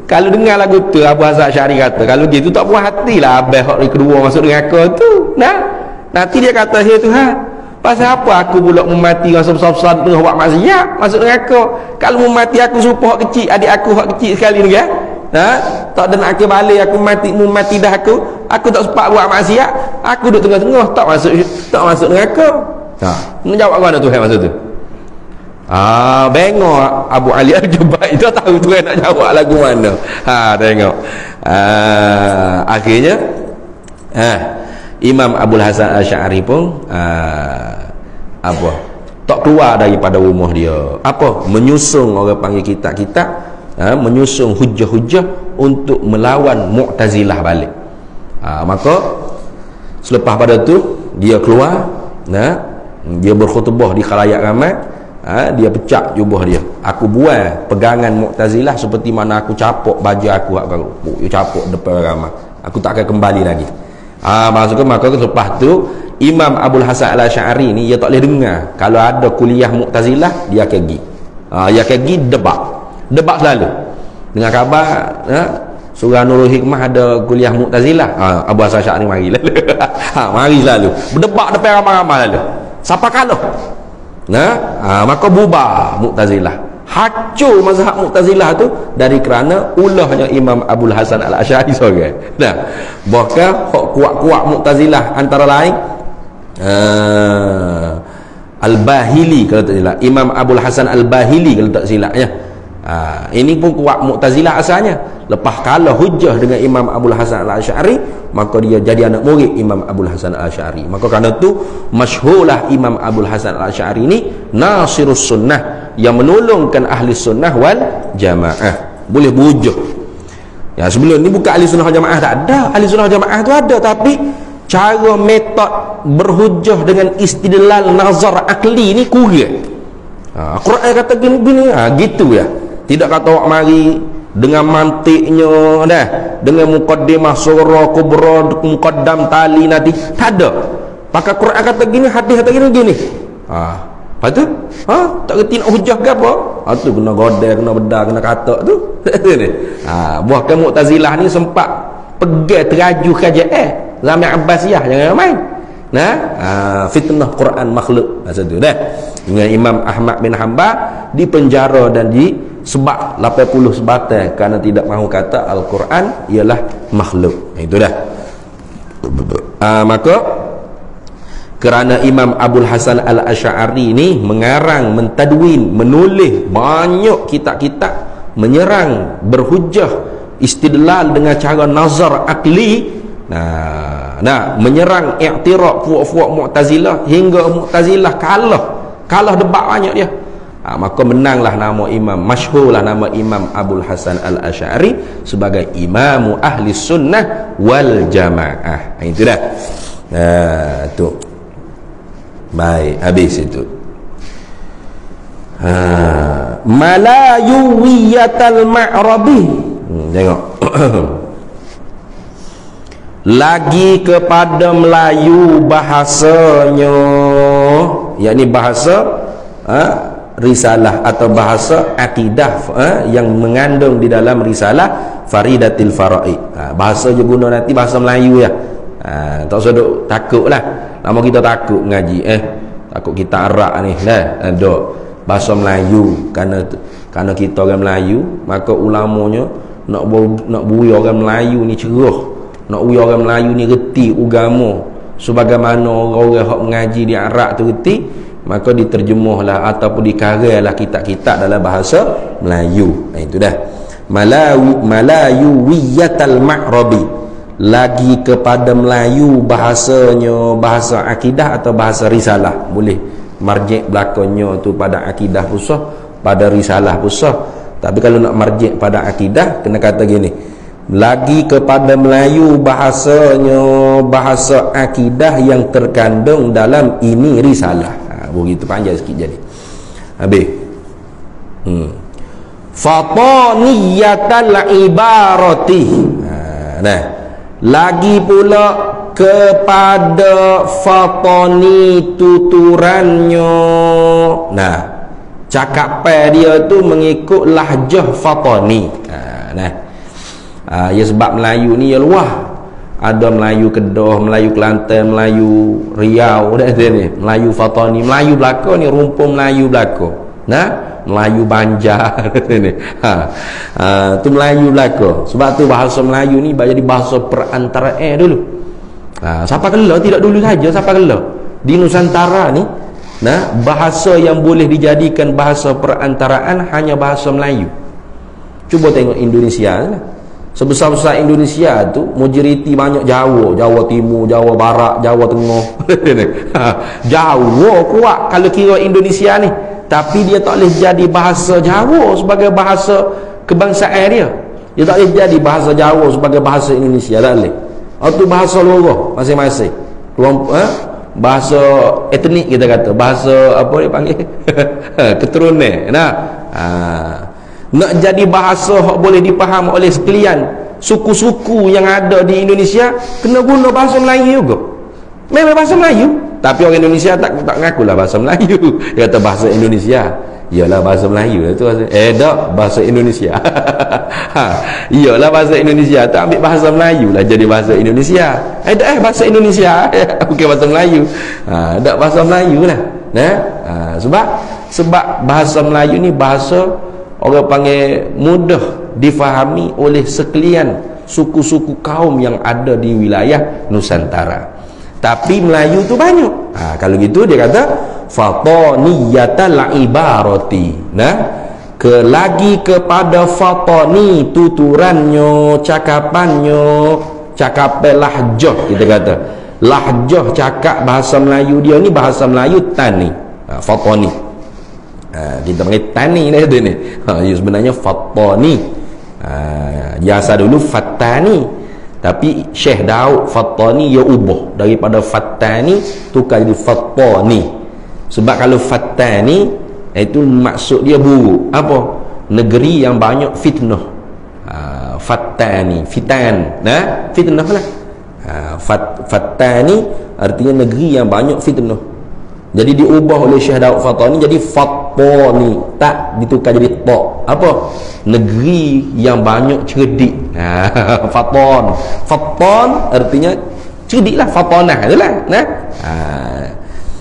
kalau dengar lagu tu, Abu Hasan Asy'ari kata kalau gitu tak puas hatilah abang hak kedua masuk neraka tu. Nanti dia kata, "Hei Tuhan, pasal apa aku pula memati masa besar-besar tengah buat maksiat masuk neraka? Kalau memati aku serupa hak kecil, adik aku hak kecil sekali ni kan? Tak ada nak akhir balik, aku mati dah aku tak sempat buat maksiat, aku duduk tengah-tengah tak masuk neraka." Nak jawab mana Tuhan masa tu? Bengok Abu Ali Al-Jubai itu tahu Tuhan nak jawab lagu mana. Tengok. Akhirnya Imam Abu Hasan Asy'ari pun tak keluar daripada rumah dia. Menyusung, orang panggil kitab-kitab, menyusung hujah-hujah untuk melawan Mu'tazilah balik. Maka selepas pada tu dia keluar, dia berkhutbah di khalayak ramai. Dia pecah jubah dia. Aku buat pegangan Mu'tazilah seperti mana aku capok baju aku capok depan ramai. Aku tak akan kembali lagi. Maksudnya maka lepas tu Imam Abul Hasan Al-Asy'ari ni dia tak boleh dengar kalau ada kuliah Mu'tazilah, dia akan pergi. Dia akan pergi debat selalu. Dengar khabar Surah Nurul Hikmah ada kuliah Mu'tazilah, Abu Hasan Asy'ari mari lalu. Mari selalu berdebat depan ramai-ramai lalu. Siapa kalah? Maka bubar Mu'tazilah, hancur mazhab Mu'tazilah tu dari kerana ulahnya Imam Abul Hasan Al-Asy'ari seorang. Bahkan hak kuat-kuat Mu'tazilah antara lain Al-Bahili kalau tak silap, Imam Abul Hasan Al-Bahili kalau tak silap ya. Ini pun kuat Mu'tazilah asalnya. Lepas kalah hujah dengan Imam Abul Hasan Al-Asy'ari, maka dia jadi anak murid Imam Abul Hasan Al-Asy'ari. Maka kerana tu masyhurlah Imam Abul Hasan Al-Asy'ari ni nasirus sunnah, yang menolongkan ahli sunnah wal jamaah. Boleh berhujah. Ya, sebelum ni bukan ahli sunnah wal jamaah tak ada. Ahli sunnah wal jamaah tu ada, tapi cara metod berhujah dengan istidlal nazar akli ni kurang. Quran kata gini-gini, gitu ya. Tidak kata awak mari dengan mantiknya dengan muqaddimah surah kubra, muqaddam tali nanti, tak ada. Pakai Quran kata gini, hadis kata gini. Lepas tu tak kerti nak hujah ke apa? Tu kena godel, kena bedah, kena katak tu. Buahkan Mu'tazilah ni sempat pegang teraju kerajaan zaman Abbasiyah, jangan main. Fitnah Quran makhluk masa tu dengan Imam Ahmad bin Hanbal dipenjara dan sebab 80 sebatang kerana tidak mahu kata Al-Quran ialah makhluk. Itu dah. Maka kerana Imam Abul Hasan Al-Asy'ari ni mengarang, mentadwin, menulis banyak kitab-kitab menyerang, berhujah, istidlal dengan cara nazar akli, menyerang i'tiraf puak-puak Mu'tazilah hingga Mu'tazilah kalah debat banyak dia. Maka menanglah nama imam, masyhurlah nama Imam Abul Hasan Al-Asy'ari sebagai imamu ahli sunnah wal jamaah. Itu dah. Tu. Baik, habis itu. Malayuwiyatal ma'rabi. Tengok. Lagi kepada Melayu bahasanya, yakni bahasa risalah atau bahasa akidah yang mengandung di dalam risalah Faridatil Faraid. Bahasa je guna nanti bahasa Melayu ya. Tak usah duk takutlah. Nama kita takut ngaji takut kita arak ni dah. Ada bahasa Melayu, kerana kita orang Melayu, maka ulamanya nak buya orang Melayu ni cerah. Nak uya orang Melayu ni reti agama sebagaimana orang-orang hak mengaji di Arab tu reti, maka diterjemahlah ataupun dikarailah kitab-kitab dalam bahasa Melayu. Itu dah. Malayuwiyatal ma'rabi, lagi kepada Melayu bahasanya bahasa akidah atau bahasa risalah. Boleh marjik belakangnya tu pada akidah pusah, pada risalah pusah. Tapi kalau nak marjik pada akidah, kena kata gini, lagi kepada Melayu bahasanya bahasa akidah yang terkandung dalam ini risalah. Begitu panjang sikit jadi. Habis. Fataniyatal ibarati. Lagi pula kepada fatani tuturannya. Cakapan dia tu mengikut lahjah fatani. Ya sebab Melayu ni ya luah. Ada Melayu Kedah, Melayu Kelantan, Melayu Riau dah ni. Melayu Fatani, Melayu belaka ni rumpun Melayu belaka. Melayu Banjar ni. Tu Melayu belaka. Sebab tu bahasa Melayu ni jadi bahasa perantaraan dulu. Siapa kala tidak dulu saja, siapa kala di Nusantara ni bahasa yang boleh dijadikan bahasa perantaraan hanya bahasa Melayu. Cuba tengok Indonesia lah. Sebesar-besar Indonesia tu majoriti banyak Jawa, Jawa Timur, Jawa Barat, Jawa Tengah. Jawa kuat kalau kira Indonesia ni, tapi dia tak boleh jadi bahasa Jawa sebagai bahasa kebangsaan dia. Dia tak boleh jadi bahasa Jawa sebagai bahasa Indonesia, tak boleh. Itu bahasa luar masing-masing. Bahasa etnik kita kata, bahasa apa dia panggil? Keturunan. Nak jadi bahasa yang boleh dipaham oleh sekalian suku-suku yang ada di Indonesia, kena guna bahasa Melayu juga. Memang bahasa Melayu, tapi orang Indonesia tak ngakulah bahasa Melayu. Dia kata bahasa Indonesia. Iyalah bahasa Melayu tu. Tak, bahasa Indonesia. Iyalah bahasa Indonesia. Tak ambil bahasa Melayu lah jadi bahasa Indonesia. Bahasa Indonesia. Bukan bahasa Melayu. Tak bahasa Melayu lah. Sebab bahasa Melayu ni bahasa orang panggil mudah difahami oleh sekalian suku-suku kaum yang ada di wilayah Nusantara. Tapi Melayu tu banyak. Kalau gitu dia kata fataniyatal ibarati. Lagi kepada fatani tuturannya, cakapannya, cakapan lahjah kita kata. Lahjah cakap bahasa Melayu dia ni bahasa Melayu tani. Fatani. Kita panggil tani dah tu ni. Sebenarnya fatani. Biasa dulu fatani, tapi Syekh Daud Fatani dia ubah daripada fatani tukar jadi fatani. Sebab kalau fatani itu maksud dia buruk. Apa? Negeri yang banyak fitnah. Fatani, fitan. Fitnah lah. Fatani artinya negeri yang banyak fitnah. Jadi diubah oleh Syekh Daud Fatani jadi fatani, tak ditukar jadi ta. Apa? Negeri yang banyak cerdik. Fatan. Fatan artinya cerdik lah, fatanah itulah.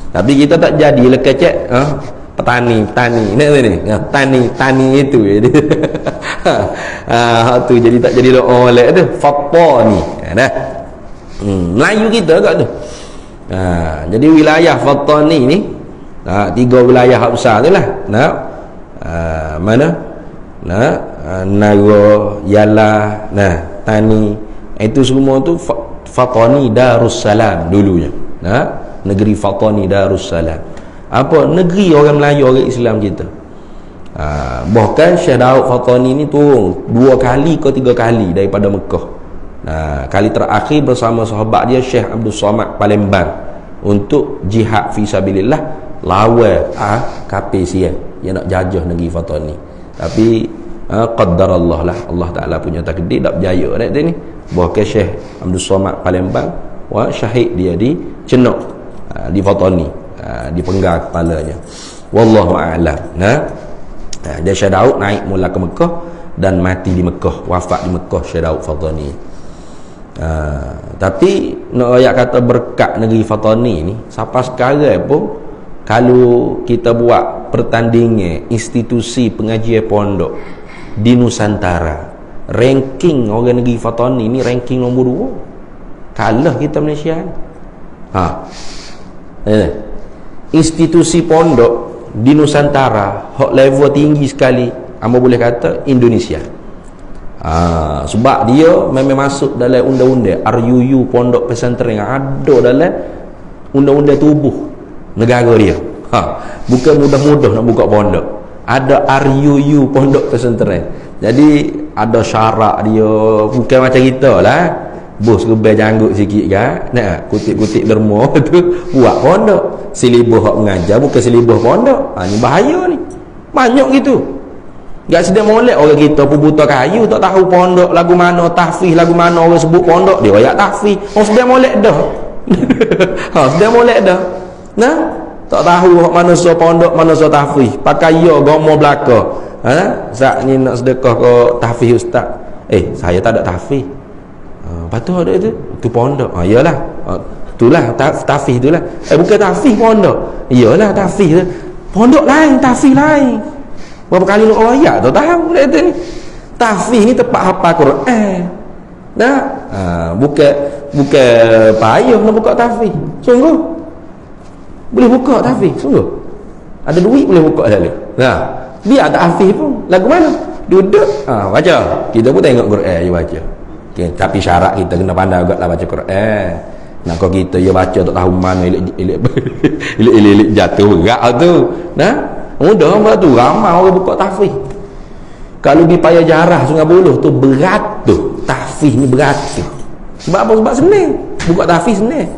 Tapi kita tak jadi lekecek petani tani itu jadi tu jadi tak jadi doa oleh tu fatani. Melayu kita kat tu. Jadi wilayah Fatani ni 3 wilayah besar tu lah. Mana? Nara, Yalah, Tani. Itu semua tu Fatani Darussalam dulunya. Negeri Fatani Darussalam. Apa? Negeri orang Melayu, orang Islam kita. Bahkan Syekh Daud Fatani ni turun 2 kali ke 3 kali daripada Mekah. Kali terakhir bersama sahabat dia Syekh Abdul Somad Palembang untuk jihad fi sabilillah, lawan kafir sial yang nak jajah negeri Fatani. Tapi qaddarallah lah, Allah Taala punya takdir dak berjaya dak ni. Bahkan Syekh Abdul Somad Palembang syahid dia di Cenok, di Fatani, dipenggal kepalanya. Wallahu a'lam. Dia Syekh Daud naik mula ke Mekah dan mati di Mekah, wafat di Mekah Syekh Daud Fatani. Tapi nak ayat kata berkat negeri Fatani ni, sampai sekarang pun kalau kita buat pertandingan institusi pengajian pondok di Nusantara, ranking orang negeri Fatani ni ranking nombor 2, kalah kita Malaysia. Institusi pondok di Nusantara hak level tinggi sekali, amba boleh kata Indonesia. Sebab dia memang masuk dalam undang-undang RUU pondok pesantren, ada dalam undang-undang tubuh negara dia. Bukan mudah-mudah nak buka pondok. Ada RUU pondok pesantren. Jadi ada syarat dia, bukan macam kita lah. Bos rebel janggut sikit kan, nak kutip-kutip derma tu buat pondok. Silibus hak mengajar bukan silibus pondok. Ni bahaya ni. Banyak gitu. Gak sedang molek orang kita pun buta kayu, tak tahu pondok lagu mana, tahfiz lagu mana orang sebut pondok, dia ayat tahfiz. Orang sedang molek dah. Sedang molek dah. Tak tahu mana so pondok, mana so tahfiz. Pakai ya gomo belaka. Zat ni nak sedekah ke tahfiz ustaz. Saya tak ada tahfiz. Patut ada tu pondok. Iyalah. Itulah tahfiz itulah. Bukan tahfiz pondok. Iyalah tahfiz tu. Pondok lain, tahfiz lain. Berapa kali nak ayat tak tahu kata ni. Tahfiz ni tempat hafal Quran. Bukan payah nak buka tahfiz. Sungguh. Boleh buka tahfiz, sungguh. Ada duit boleh buka selalu. Biar tak tahfiz pun. Lagu mana? Duduk, baca. Kita pun tengok Quran je baca. Okay, tapi syarat kita kena pandai agaklah baca Quran. Nak kau kita ya baca tak tahu mana ilik jatuh berat tu. Mudah buat tu, ramai orang buka tahfiz. Kalau pergi payah jarah Sungai Buloh tu berat tu. Tahfiz ni berat tu. Sebab apa? Sebab senang. Buka tahfiz senang.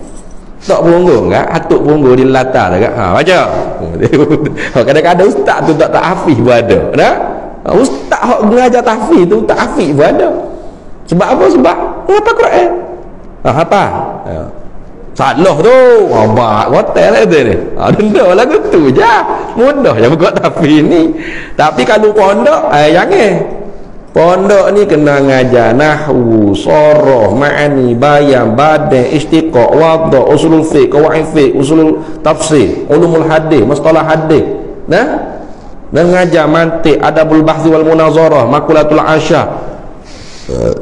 Tak perunggu enggak? Atuk perunggu di latar dekat. Baca. Kadang-kadang ustaz tu tak tahfiz pun ada. Ustaz hak mengajar tahfiz tu tak tahfiz pun ada. Sebab apa? Sebab apa Quran? Apa? Salah tu. Abang hotel lah tu ni. Denda lagu tu je. Mudah je buka tahfiz ni. Tapi kalau pondok, jangan. Pondok ni kena ngajar nahwu, sharah, ma'ani, bayan, badan, istiqa', wadha', usulul fiqh, qawaid fiqh, usulul tafsir, ulumul hadis, mustalah hadis. Dan ngajar mantiq, adabul bahthi wal munazarah, makulatul asyah.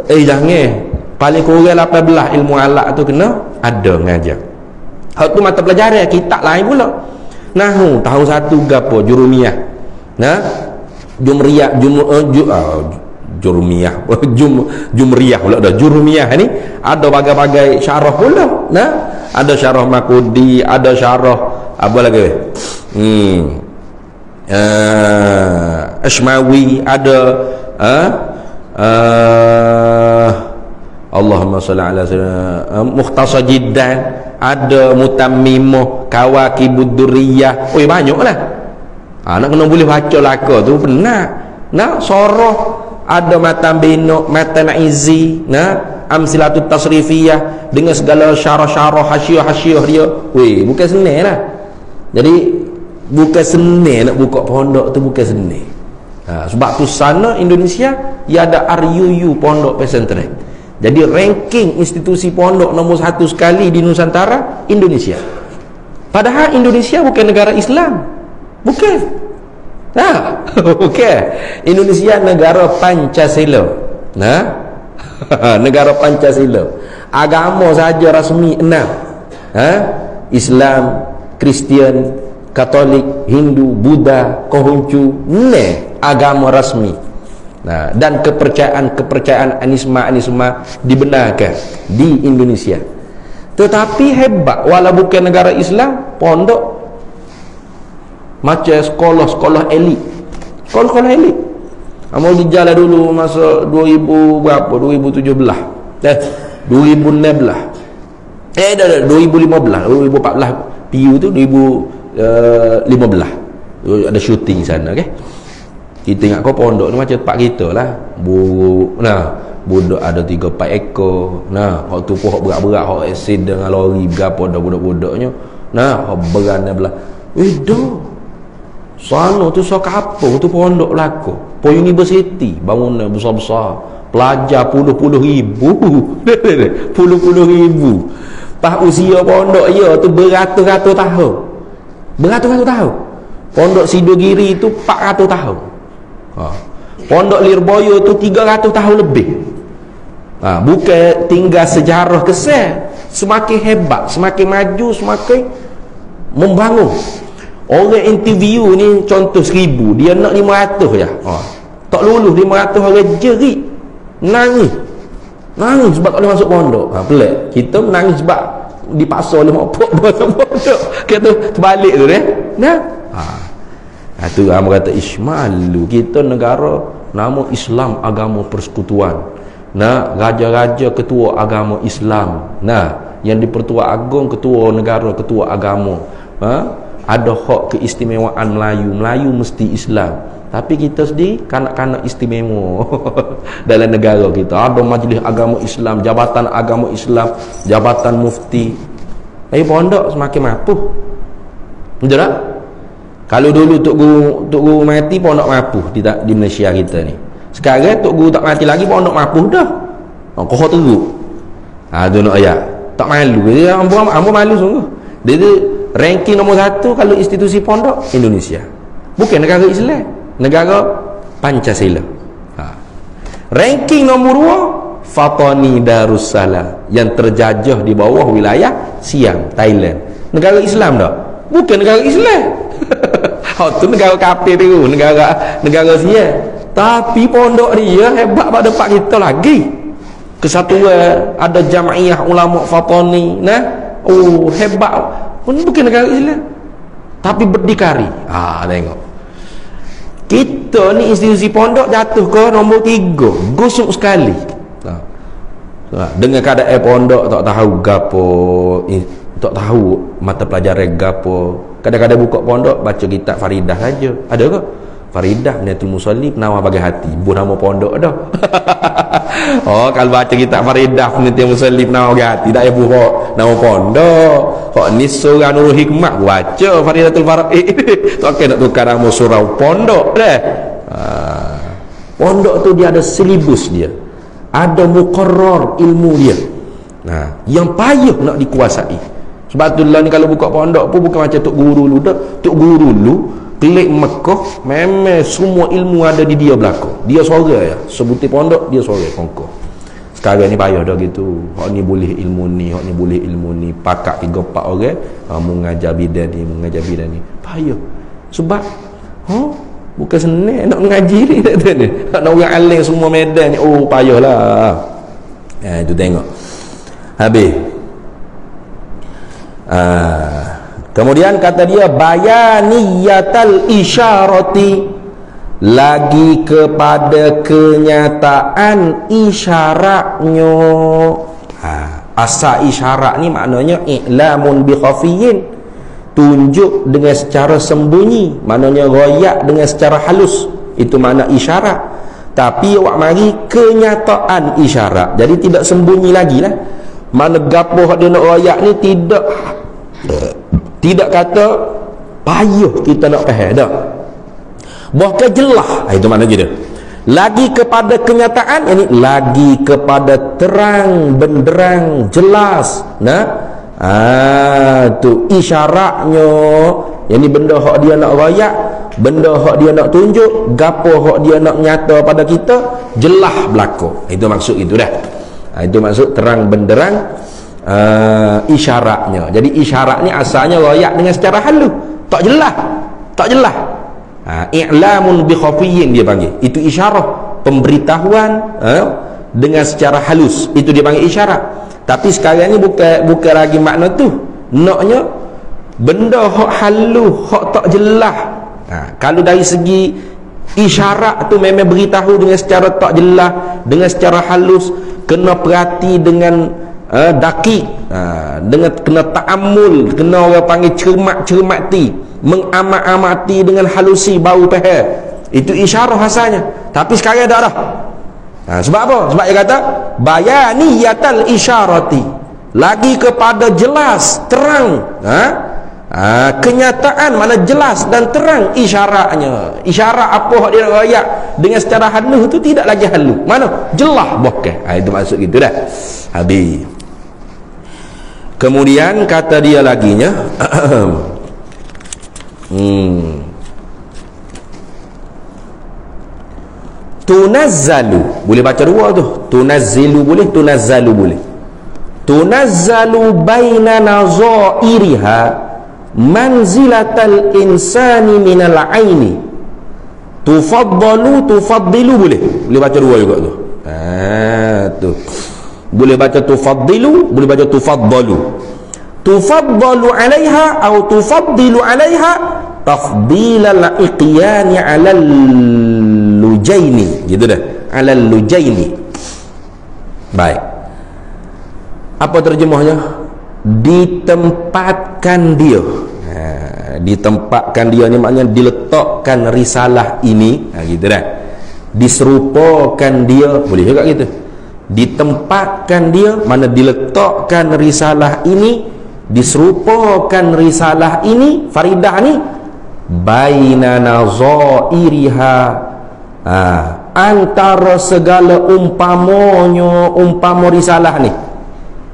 Jangan. Paling kurang 18 ilmu alaq tu kena ada ngajar. Hak tu mata pelajaran kitab lain pula. Nahwu tahun 1 gapo jurumiyah. Jumriyah jurumiyah jumriyah pula dah. Jurumiyah ni ada bagai-bagai syarah pula. Ada syarah Makudi, ada syarah apa lagi? Ashmawi, ada Allahumma salli ala sayyidina Mukhtasar Jiddan, ada Mutammimah, Kawakibud Durriyah. Banyaklah. Nak kena boleh baca laka tu benar. Sorah ada matan binuk, matan izi, amsilatut tasrifiyah dengan segala syarah-syarah, hasyiah-hasyiah dia. Bukan senang lah. Jadi bukan senang nak buka pondok tu, bukan senang. Sebab tu sana Indonesia dia ada RUU pondok pesantren. Jadi ranking institusi pondok nombor 1 sekali di Nusantara Indonesia. Padahal Indonesia bukan negara Islam. Bukan. Bukan. Indonesia negara Pancasila. Negara Pancasila. Agama saja rasmi 6. Islam, Kristian, Katolik, Hindu, Buddha, Konghucu. Agama rasmi. Nah, dan kepercayaan anisma dibenarkan di Indonesia. Tetapi hebat, walau bukan negara Islam, pondok macam sekolah elit. Sekolah elit. Amal dijalan dulu masa 2000 berapa? 2017. 2016. 2015, 2014. PU tu 2015. Ada syuting sana, okey. Kita ingat kau pondok ni macam tempat kita lah. Buruk. Nah, budak ada 3-4 ekor. Nah, hak tu pun hak berat-berat, hak accident dengan lori berapa dah budak-budaknya. Nah, hak beranai belah. Dah. Sana tu sok kampung tu pondok belaka. Po universiti, bangunan besar-besar. Pelajar puluh-puluh ribu. Puluh-puluh ribu. Pas usia pondok ya tu beratus-ratus tahun. Beratus-ratus tahun. Pondok Sidogiri tu 400 tahun. Pondok Lirboyo tu 300 tahun lebih. Bukan tinggal sejarah kesal. Semakin hebat, semakin maju, semakin membangun. Orang interview ni contoh 1000, dia nak 500 je. Tak lulus 500 orang jerit. Nangis sebab tak boleh masuk pondok. Pelik. Kita menangis sebab dipaksa oleh mak pok masuk pondok. Kata terbalik tu nah. Tu orang kata ismalu. Kita negara nama Islam agama persekutuan. Nah, raja-raja ketua agama Islam. Nah, yang di-Pertuan Agong ketua negara, ketua agama. Ada hak keistimewaan Melayu mesti Islam. Tapi kita sendiri kanak-kanak istimewa dalam negara kita. Ada majlis agama Islam, jabatan agama Islam, jabatan mufti. Tapi pondok semakin mampu. Betul tak? Kalau dulu Tok Guru mati, pondok mampu di Malaysia kita ni. Sekarang Tok Guru tak mati lagi, pondok mampu dah. Kau teruk. Tu nak ayat. Tak malu. Dia ambo malu sungguh. Dia tu ranking nombor 1 kalau institusi pondok Indonesia. Bukan negara Islam, negara Pancasila. Ranking nombor 2 Fatani Darussalam yang terjajah di bawah wilayah Siam, Thailand. Negara Islam tak? Bukan negara Islam. Tu negara kafir tu, negara Siam. Tapi pondok dia hebat pada tempat kita lagi. Kesatuan, ada Jamiah Ulama Fatani. Hebat. Bukan negara Islam, tapi berdikari. Tengok. Kita ni institusi pondok jatuh ke nombor 3, gosok sekali. Dengan keadaan pondok tak tahu gapo, tak tahu mata pelajaran gapo. Kadang-kadang buka pondok baca kitab Faridah saja. Ada ke? Faridah Niatul Musalli penawar bagi hati. Bu nama pondok dah. Kalau baca kitab Faridah Niatul Musalli penawar bagi hati, tak bu nama pondok. Ni surah Nurul Hikmah baca Faridatul Faraq. Tak kena nak tukar nama surah pondok dah. Pondok tu dia ada silibus dia. Ada muqarrar ilmu dia. Yang payah nak dikuasai. Sebab itulah ni kalau buka pondok pun bukan macam Tok Guru dulu dah. Tok Guru dulu klik Mekah, memang semua ilmu ada di dia belakang. Dia suara ya. Sebutir pondok dia suara kongkoh. Sekarang ni payah dah gitu. Hak ni boleh ilmu ni, hak ni boleh ilmu ni. Pakak 3-4 orang mengajar bidan ni. Payah. Sebab bukan senang nak mengaji ni. Nak orang alim semua medan ni. Payahlah. Itu tengok. Habis. Kemudian kata dia bayaniyatal isyarati, lagi kepada kenyataan isyaratnya. Asal isyarat ni maknanya i'lamun bi khafiyin, tunjuk dengan secara sembunyi, maknanya royak dengan secara halus, itu makna isyarat. Tapi awak mari kenyataan isyarat, jadi tidak sembunyi lagi lah. Mana gapo hak dia nak royak ni tidak kata payah kita nak faham dah, bahkan jelas. Itu makna dia. Lagi kepada kenyataan, ini lagi kepada terang benderang jelas. Tu isyaratnya. Yang ni benda hak dia nak royak, benda hak dia nak tunjuk, gapo hak dia nak nyata pada kita, jelas berlaku. Itu maksud itu dah. Itu maksud terang benderang isyaratnya. Jadi isyarat ni asalnya royak dengan secara halus, tak jelas. I'lamun bi khafiyin dia panggil. Itu isyarat. pemberitahuan dengan secara halus, itu dipanggil isyarat. Tapi sekarang ni bukan lagi makna tu, naknya benda hak halus, hak tak jelas. Kalau dari segi isyarat tu memang beritahu dengan secara tak jelas, dengan secara halus, kena perhati dengan dakik, dengan kena ta'ammul, kena orang panggil cermat-cermati, mengamat-amati dengan halusi baru faham. Itu isyarat asalnya. Tapi sekarang dah dah. Sebab apa? Sebab dia kata bayaniyatal isyarati, lagi kepada jelas, terang, kenyataan, mana jelas dan terang isyaratnya. Isyarat apa yang dia nak rakyat dengan secara halus itu tidak lagi halus, mana jelas bahkan. Itu maksud gitu dah. Habis. Kemudian kata dia laginya tunazzalu, boleh baca dua tu, tunazzilu boleh, tunazzalu boleh. Tunazzalu baina nazairiha manzilatal insani minal aini. Tufaddilu boleh baca dua juga tu. Tu boleh baca tufaddilu, boleh baca tufaddalu. Tufaddalu alaiha atau tufaddilu alaiha tafdilal iqyani alal lujaini, gitu dah, alal lujaini. Baik, apa terjemahnya? Ditempatkan dia. Ditempatkan dia ni maknanya diletakkan risalah ini, gitu dah. Diserupakan dia, boleh juga gitu. Ditempatkan dia, mana diletakkan risalah ini, diserupakan risalah ini, faridah ni, baina nazairiha, antara segala umpama risalah ni.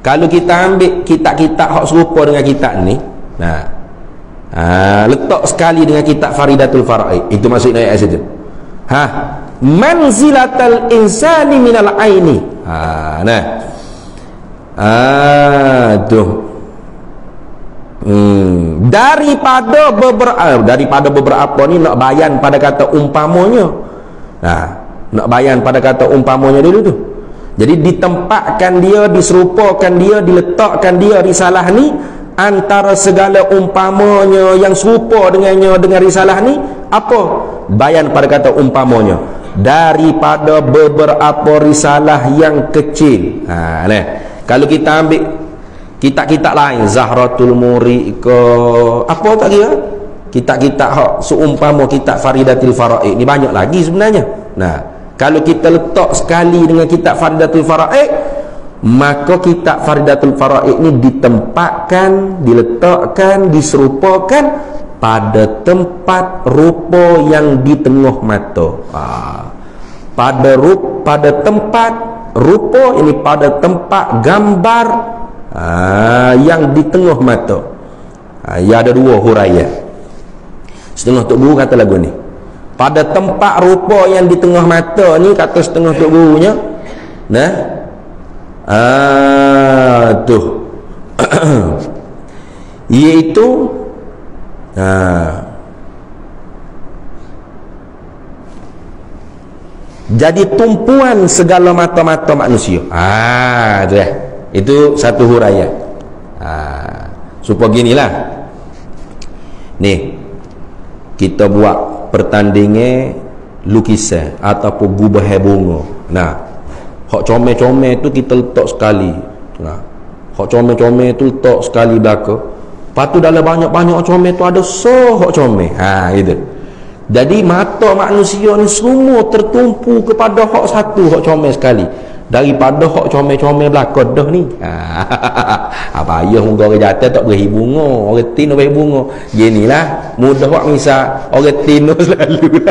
Kalau kita ambil kitab-kitab hak serupa dengan kitab ni, letak sekali dengan kitab Faridatul Faraid, itu maksud ayat situ. Manzilatal insani minal aini. Daripada beberapa ni nak bayan pada kata umpamanya. Nak bayan pada kata umpamanya dulu tu. Jadi ditempatkan dia, diserupakan dia, diletakkan dia risalah ni antara segala umpamanya yang serupa dengannya, dengan risalah ni. Apa? Bayan pada kata umpamanya, daripada beberapa risalah yang kecil. Kalau kita ambil kitab-kitab lain, Zahratul Muri ke apa tak kira, kitab-kitab hak seumpama kitab Faridatul Faraid ni banyak lagi sebenarnya. Kalau kita letak sekali dengan kitab Faridatul Faraid, maka kitab Faridatul Faraid ni ditempatkan, diletakkan, diserupakan pada tempat rupa yang di tengah mata. Pada tempat rupa ini, pada tempat gambar yang di tengah mata. Ya, ada dua huraian. Setengah Tok Guru kata lagu ni, pada tempat rupa yang di tengah mata ni, kata setengah Tok Gurunya, tu iaitu jadi tumpuan segala mata-mata manusia. Tu dah. Itu satu huraian. Supaya ginilah. Ni kita buat pertandingan lukisan ataupun gubah bunga. Hak comel-comel tu kita letak sekali. Hak comel-comel tu letak sekali belakang. Lepas tu dalam banyak-banyak comel tu ada hak comel. Gitu. Jadi mata manusia ni semua tertumpu kepada hak satu, hak comel sekali, daripada hak comel-comel belakang dah ni. Apa ayah muka orang jatuh tak beri bunga, orang tino beri bunga. Ginilah mudah buat misal orang tino selalu.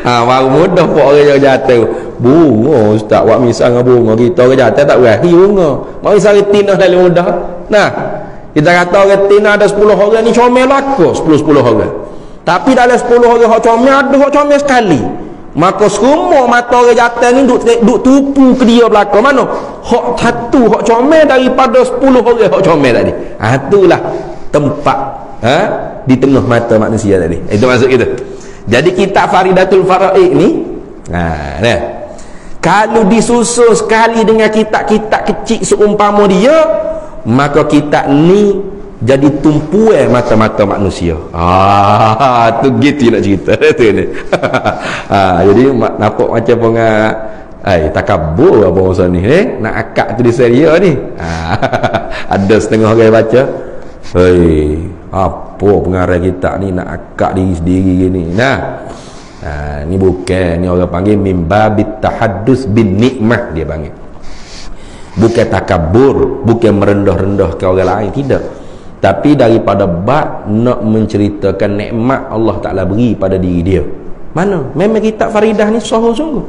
Baru mudah buat orang jatuh bunga, ustaz buat misal dengan bunga. Kita orang jatuh tak beri bunga, mak misal orang tino selalu mudah. Kita kata orang tino ada 10 orang ni comel belakang, 10 orang. Tapi dalam 10 orang hak comel, ada hak comel sekali. Maka semua mata orang jatuh ni duk tupu ke dia belakang. Mana? Hak satu hak comel daripada 10 orang hak comel tadi. Itulah tempat di tengah mata manusia tadi. Itu maksud kita. Jadi kitab Faridatul Faraid ni Nah. Kalau disusul sekali dengan kitab-kitab kecil seumpama dia, maka kitab ni jadi tumpuan mata-mata manusia. Tu gitu nak cerita tu ni. Jadi nampak macam takabur apa masa ni nak akak tulisan dia ni. Ada setengah orang baca, apa pengarang kitab ni nak akak diri sendiri gini. Ni bukan, ni orang panggil mimbabit tahaddus bin nikmah, dia panggil. Bukan takabur, bukan merendah-rendahkan orang lain, tidak. Tapi daripada bab nak menceritakan nikmat Allah Ta'ala beri pada diri dia. Mana? Memang kitab Faridah ni sungguh-sungguh.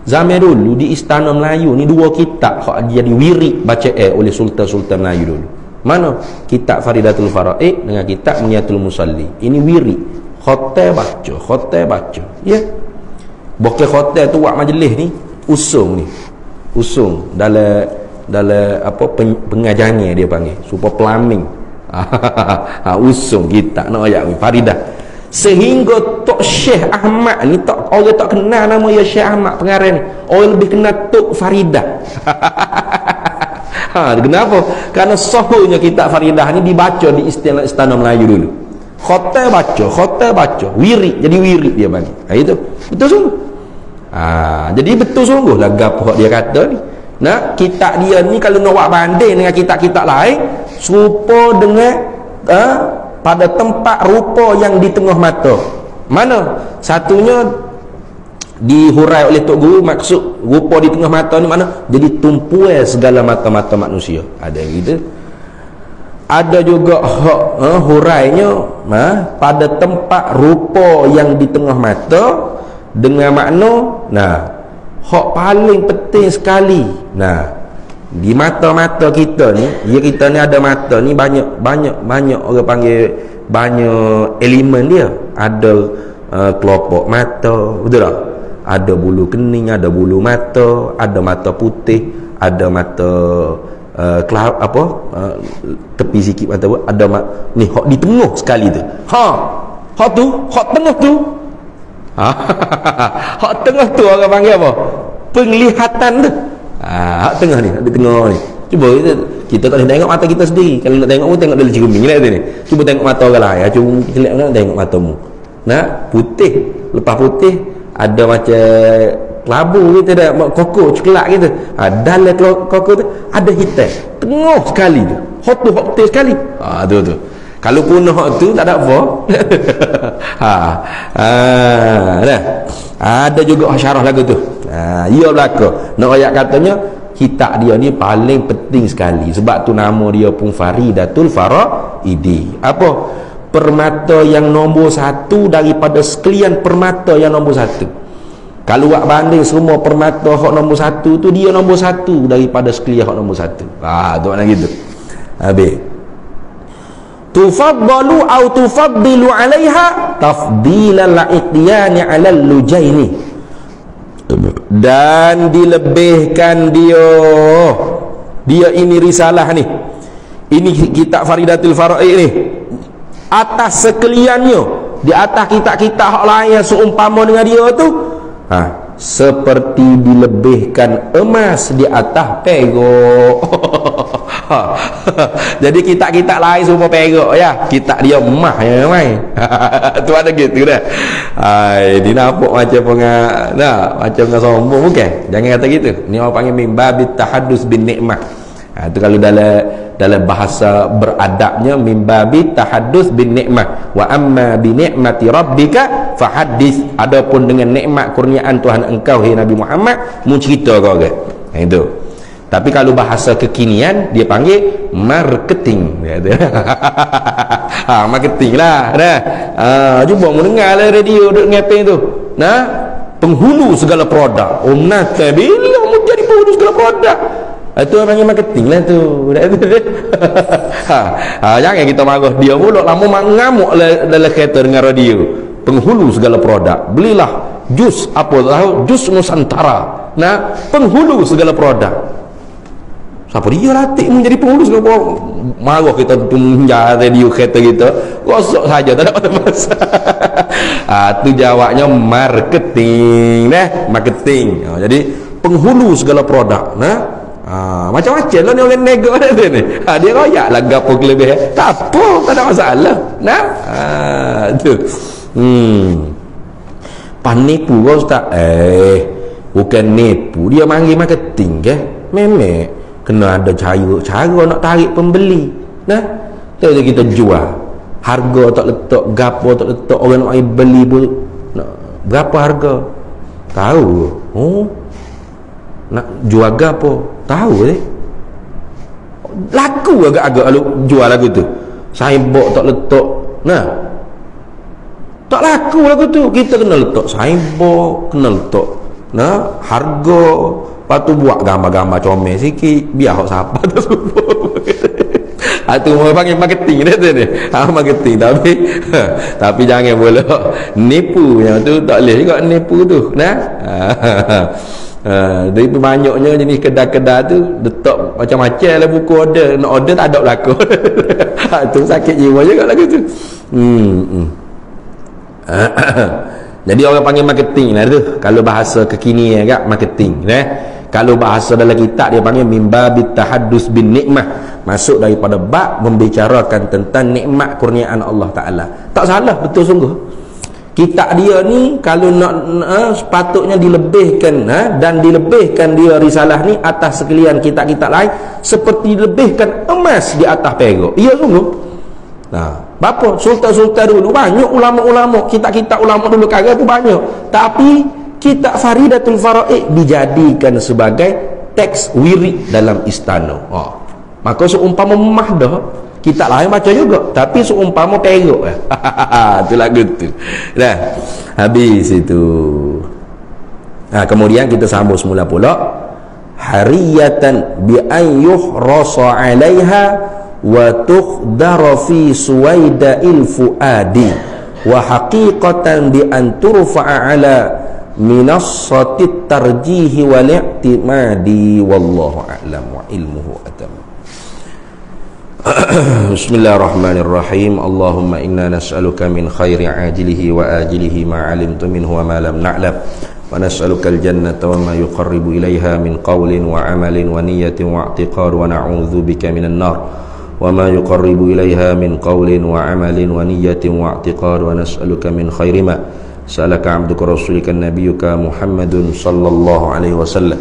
Zaman dulu di Istana Melayu ni 2 kitab hak jadi wirid baca oleh sultan-sultan Melayu dulu. Mana? Kitab Faridatul Faraid dengan kitab Muniyatul Musalli. Ini wirid. Khotel baca. Ya. Bukan khotel tu buat majlis ni, usung dalam apa pengajangan dia panggil, supaya plumbing. Usung kita nak ayat ni Faridah. Sehingga Tok Syekh Ahmad ni orang tak kenal nama ya Syekh Ahmad pengarang ni. Orang lebih kenal Tok Faridah. Kenapa? Karena sahihnya kitab Faridah ni dibaca di Istana Melayu dulu. Khotel baca, wirid, jadi wirid dia bagi. Itu betul sungguh. Jadi betul sungguh lah gapo dia kata ni. Nah, kitab dia ni kalau nak buat banding dengan kitab-kitab lain, serupa dengan pada tempat rupa yang di tengah mata. Mana? Satunya dihurai oleh Tok Guru, maksud rupa di tengah mata ni mana? Jadi tumpuan segala mata-mata manusia. Ada gitu. Ada juga hurainya pada tempat rupa yang di tengah mata dengan makna hak paling penting sekali. Di mata-mata kita ni, kita ni ada mata ni banyak orang panggil banyak elemen dia. Ada kelopak mata, betul tak? Ada bulu kening, ada bulu mata, ada mata putih, ada mata tepi sikit mata, ada ni hak di tengah sekali tu. Hak tengah tu. Hak tengah tu orang panggil apa? Penglihatan tu. Hak tengah ni, di tengah ni. Cuba kita tak boleh tengok mata kita sendiri. Kalau nak tengok pun tengok dalam cermin lah tu ni. Cuba tengok mata orang lain. Cuba tengok matamu. Putih, lepas putih ada macam kelabu gitu dah, koko coklat gitu. Dalam koko tu ada hitam tengah sekali tu. Hot tu sekali. Tu kalau punah hot tu tak ada apa. Dah. Ada juga syarah lagu tu. Ia belaka. Nak ayat katanya kitab dia ni paling penting sekali. Sebab tu nama dia pun Faridatul Faraidi. Apa? Permata yang nombor 1 daripada sekalian permata yang nombor 1. Kalau buat banding semua permata hak nombor 1 tu, dia nombor 1 daripada sekalian hak nombor 1. Tu makna gitu. Habis. Tufaddalu au tufaddilu 'alaiha tafdilal ityani 'alal lujaini. Dan dilebihkan dia ini risalah ni. Ini kitab Faridatul Faraid ni. Atas sekaliannya, di atas kitab-kitab hak lain yang seumpama dengan dia tu, seperti dilebihkan emas di atas perak. Jadi kitab-kitab lain semua perak ya, kitab dia emas ya mai. Tu ada gitu dah. Dia nampak macam macam sombong, bukan? Jangan kata gitu. Ni orang panggil mimbabit tahaddus bin nikmah. Itu kalau dalam bahasa beradabnya mimbabi tahaddus bin nikmah, wa amma bi nikmati rabbika fahaddits. Adapun dengan nikmat kurniaan Tuhan engkau hai Nabi Muhammad, mu cerita kau orang. Itu. Tapi kalau bahasa kekinian dia panggil marketing. Marketing lah. Cuba mu dengar lah radio duk ngepeng tu. Penghulu segala produk. Bila mu jadi penghulu segala produk? Itu orang panggil marketing lah tu. Jangan kita marah dia pula. Lama mengamuk dalam kereta dengan radio. Penghulu segala produk. Belilah jus apa tahu, jus Nusantara. Penghulu segala produk. Siapa dia latih menjadi pengurus ke bawah? Marah kita penjara radio kereta kita. Gosok saja tak ada masalah. Tu jawabnya marketing, marketing. Jadi penghulu segala produk, macam-macam lah ni orang nego ni. Dia royak lah gapo kelebihan. Tak apa, tak ada masalah. Tu. Panipu kau ustaz. Bukan nipu, dia panggil marketing ke? Memang kena ada cara nak tarik pembeli. Tu kita jual. Harga tak letak, gapo tak letak, orang nak beli pun berapa harga? Tahu. Nak jual gapo? Tahu laku agak-agak kalau jual lagu tu. Signboard tak letak. Tak laku lagu tu. Kita kena letak signboard, kena letak harga, lepas tu buat gambar-gambar comel sikit biar hok siapa tu semua. Itu orang panggil marketing tu ni. Marketing tapi jangan boleh nipu yang tu, tak boleh juga nipu tu. Dari banyaknya jenis kedai-kedai tu letak macam-macam lah buku order. Nak order tak ada berlaku. Tu sakit jiwa juga lagu tu. Jadi orang panggil marketing lah tu. Kalau bahasa kekinian agak marketing. Kalau bahasa dalam kitab dia panggil mimbabit tahaddus bin nikmah. Masuk daripada bab membicarakan tentang nikmat kurniaan Allah Ta'ala. Tak salah, betul sungguh. Kitab dia ni kalau nak sepatutnya dilebihkan dan dilebihkan dia risalah ni atas sekalian kitab-kitab lain seperti dilebihkan emas di atas perak. Ya sungguh. Bapa sultan-sultan dulu banyak, ulama-ulama, kitab-kitab ulama dulu kagak tu banyak. Tapi kitab Faridatul Faraid dijadikan sebagai teks wirid dalam istana. Maka seumpama memah dah, kitab lain baca juga, tapi seumpama perak. Tu lagu tu. Dah habis itu. Kemudian kita sambung semula pula. Hariyatan bi ayyuh rasa 'alaiha wa tukhdara fi suwaida'il fuadi wa haqiqatan bi an turfa'a 'ala minassatit tarjihi wal i'timadi wallahu a'lam wa ilmuhu atam. Bismillahirrahmanirrahim. Allahumma inna nas'aluka min khairi ajilihi wa ajilihi ma 'alimtu minhu wa ma lam na'lam wa nas'aluka al-jannata wa ma yuqarribu ilayha min qawlin wa 'amalin wa niyyatin wa i'tiqad wa na'udzu bika minan nar wa ma yuqarribu ilayha min qawlin wa 'amalin wa niyyatin wa i'tiqad wa nas'aluka min khairi ma sa'alaka 'abduka rasulika nabiyyuka Muhammadun sallallahu alaihi wasallam.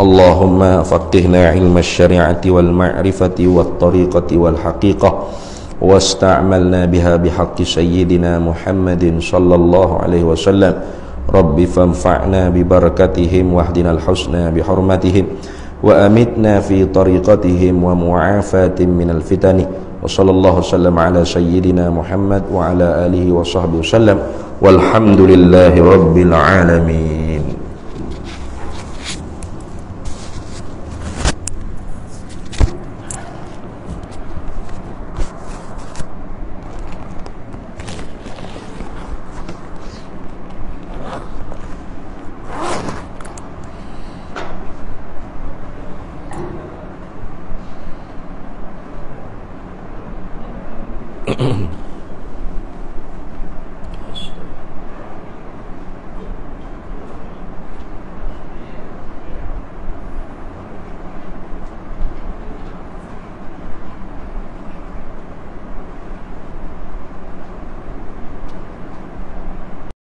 Allahumma faqihna 'ilma asy-syari'ati wal ma'rifati wat tariqati wal haqiqah wasta'malna biha bihaqqi sayyidina Muhammadin sallallahu alaihi wasallam. Rabbi fanfa'na bi barakatihim wahdinal husna bi hurmatihim wa amitna fi tariqatihim wa mu'afatin minal fitani wa sallallahu sallam ala sayyidina Muhammad wa ala alihi wa sahbihi wasallam walhamdulillahi rabbil alamin.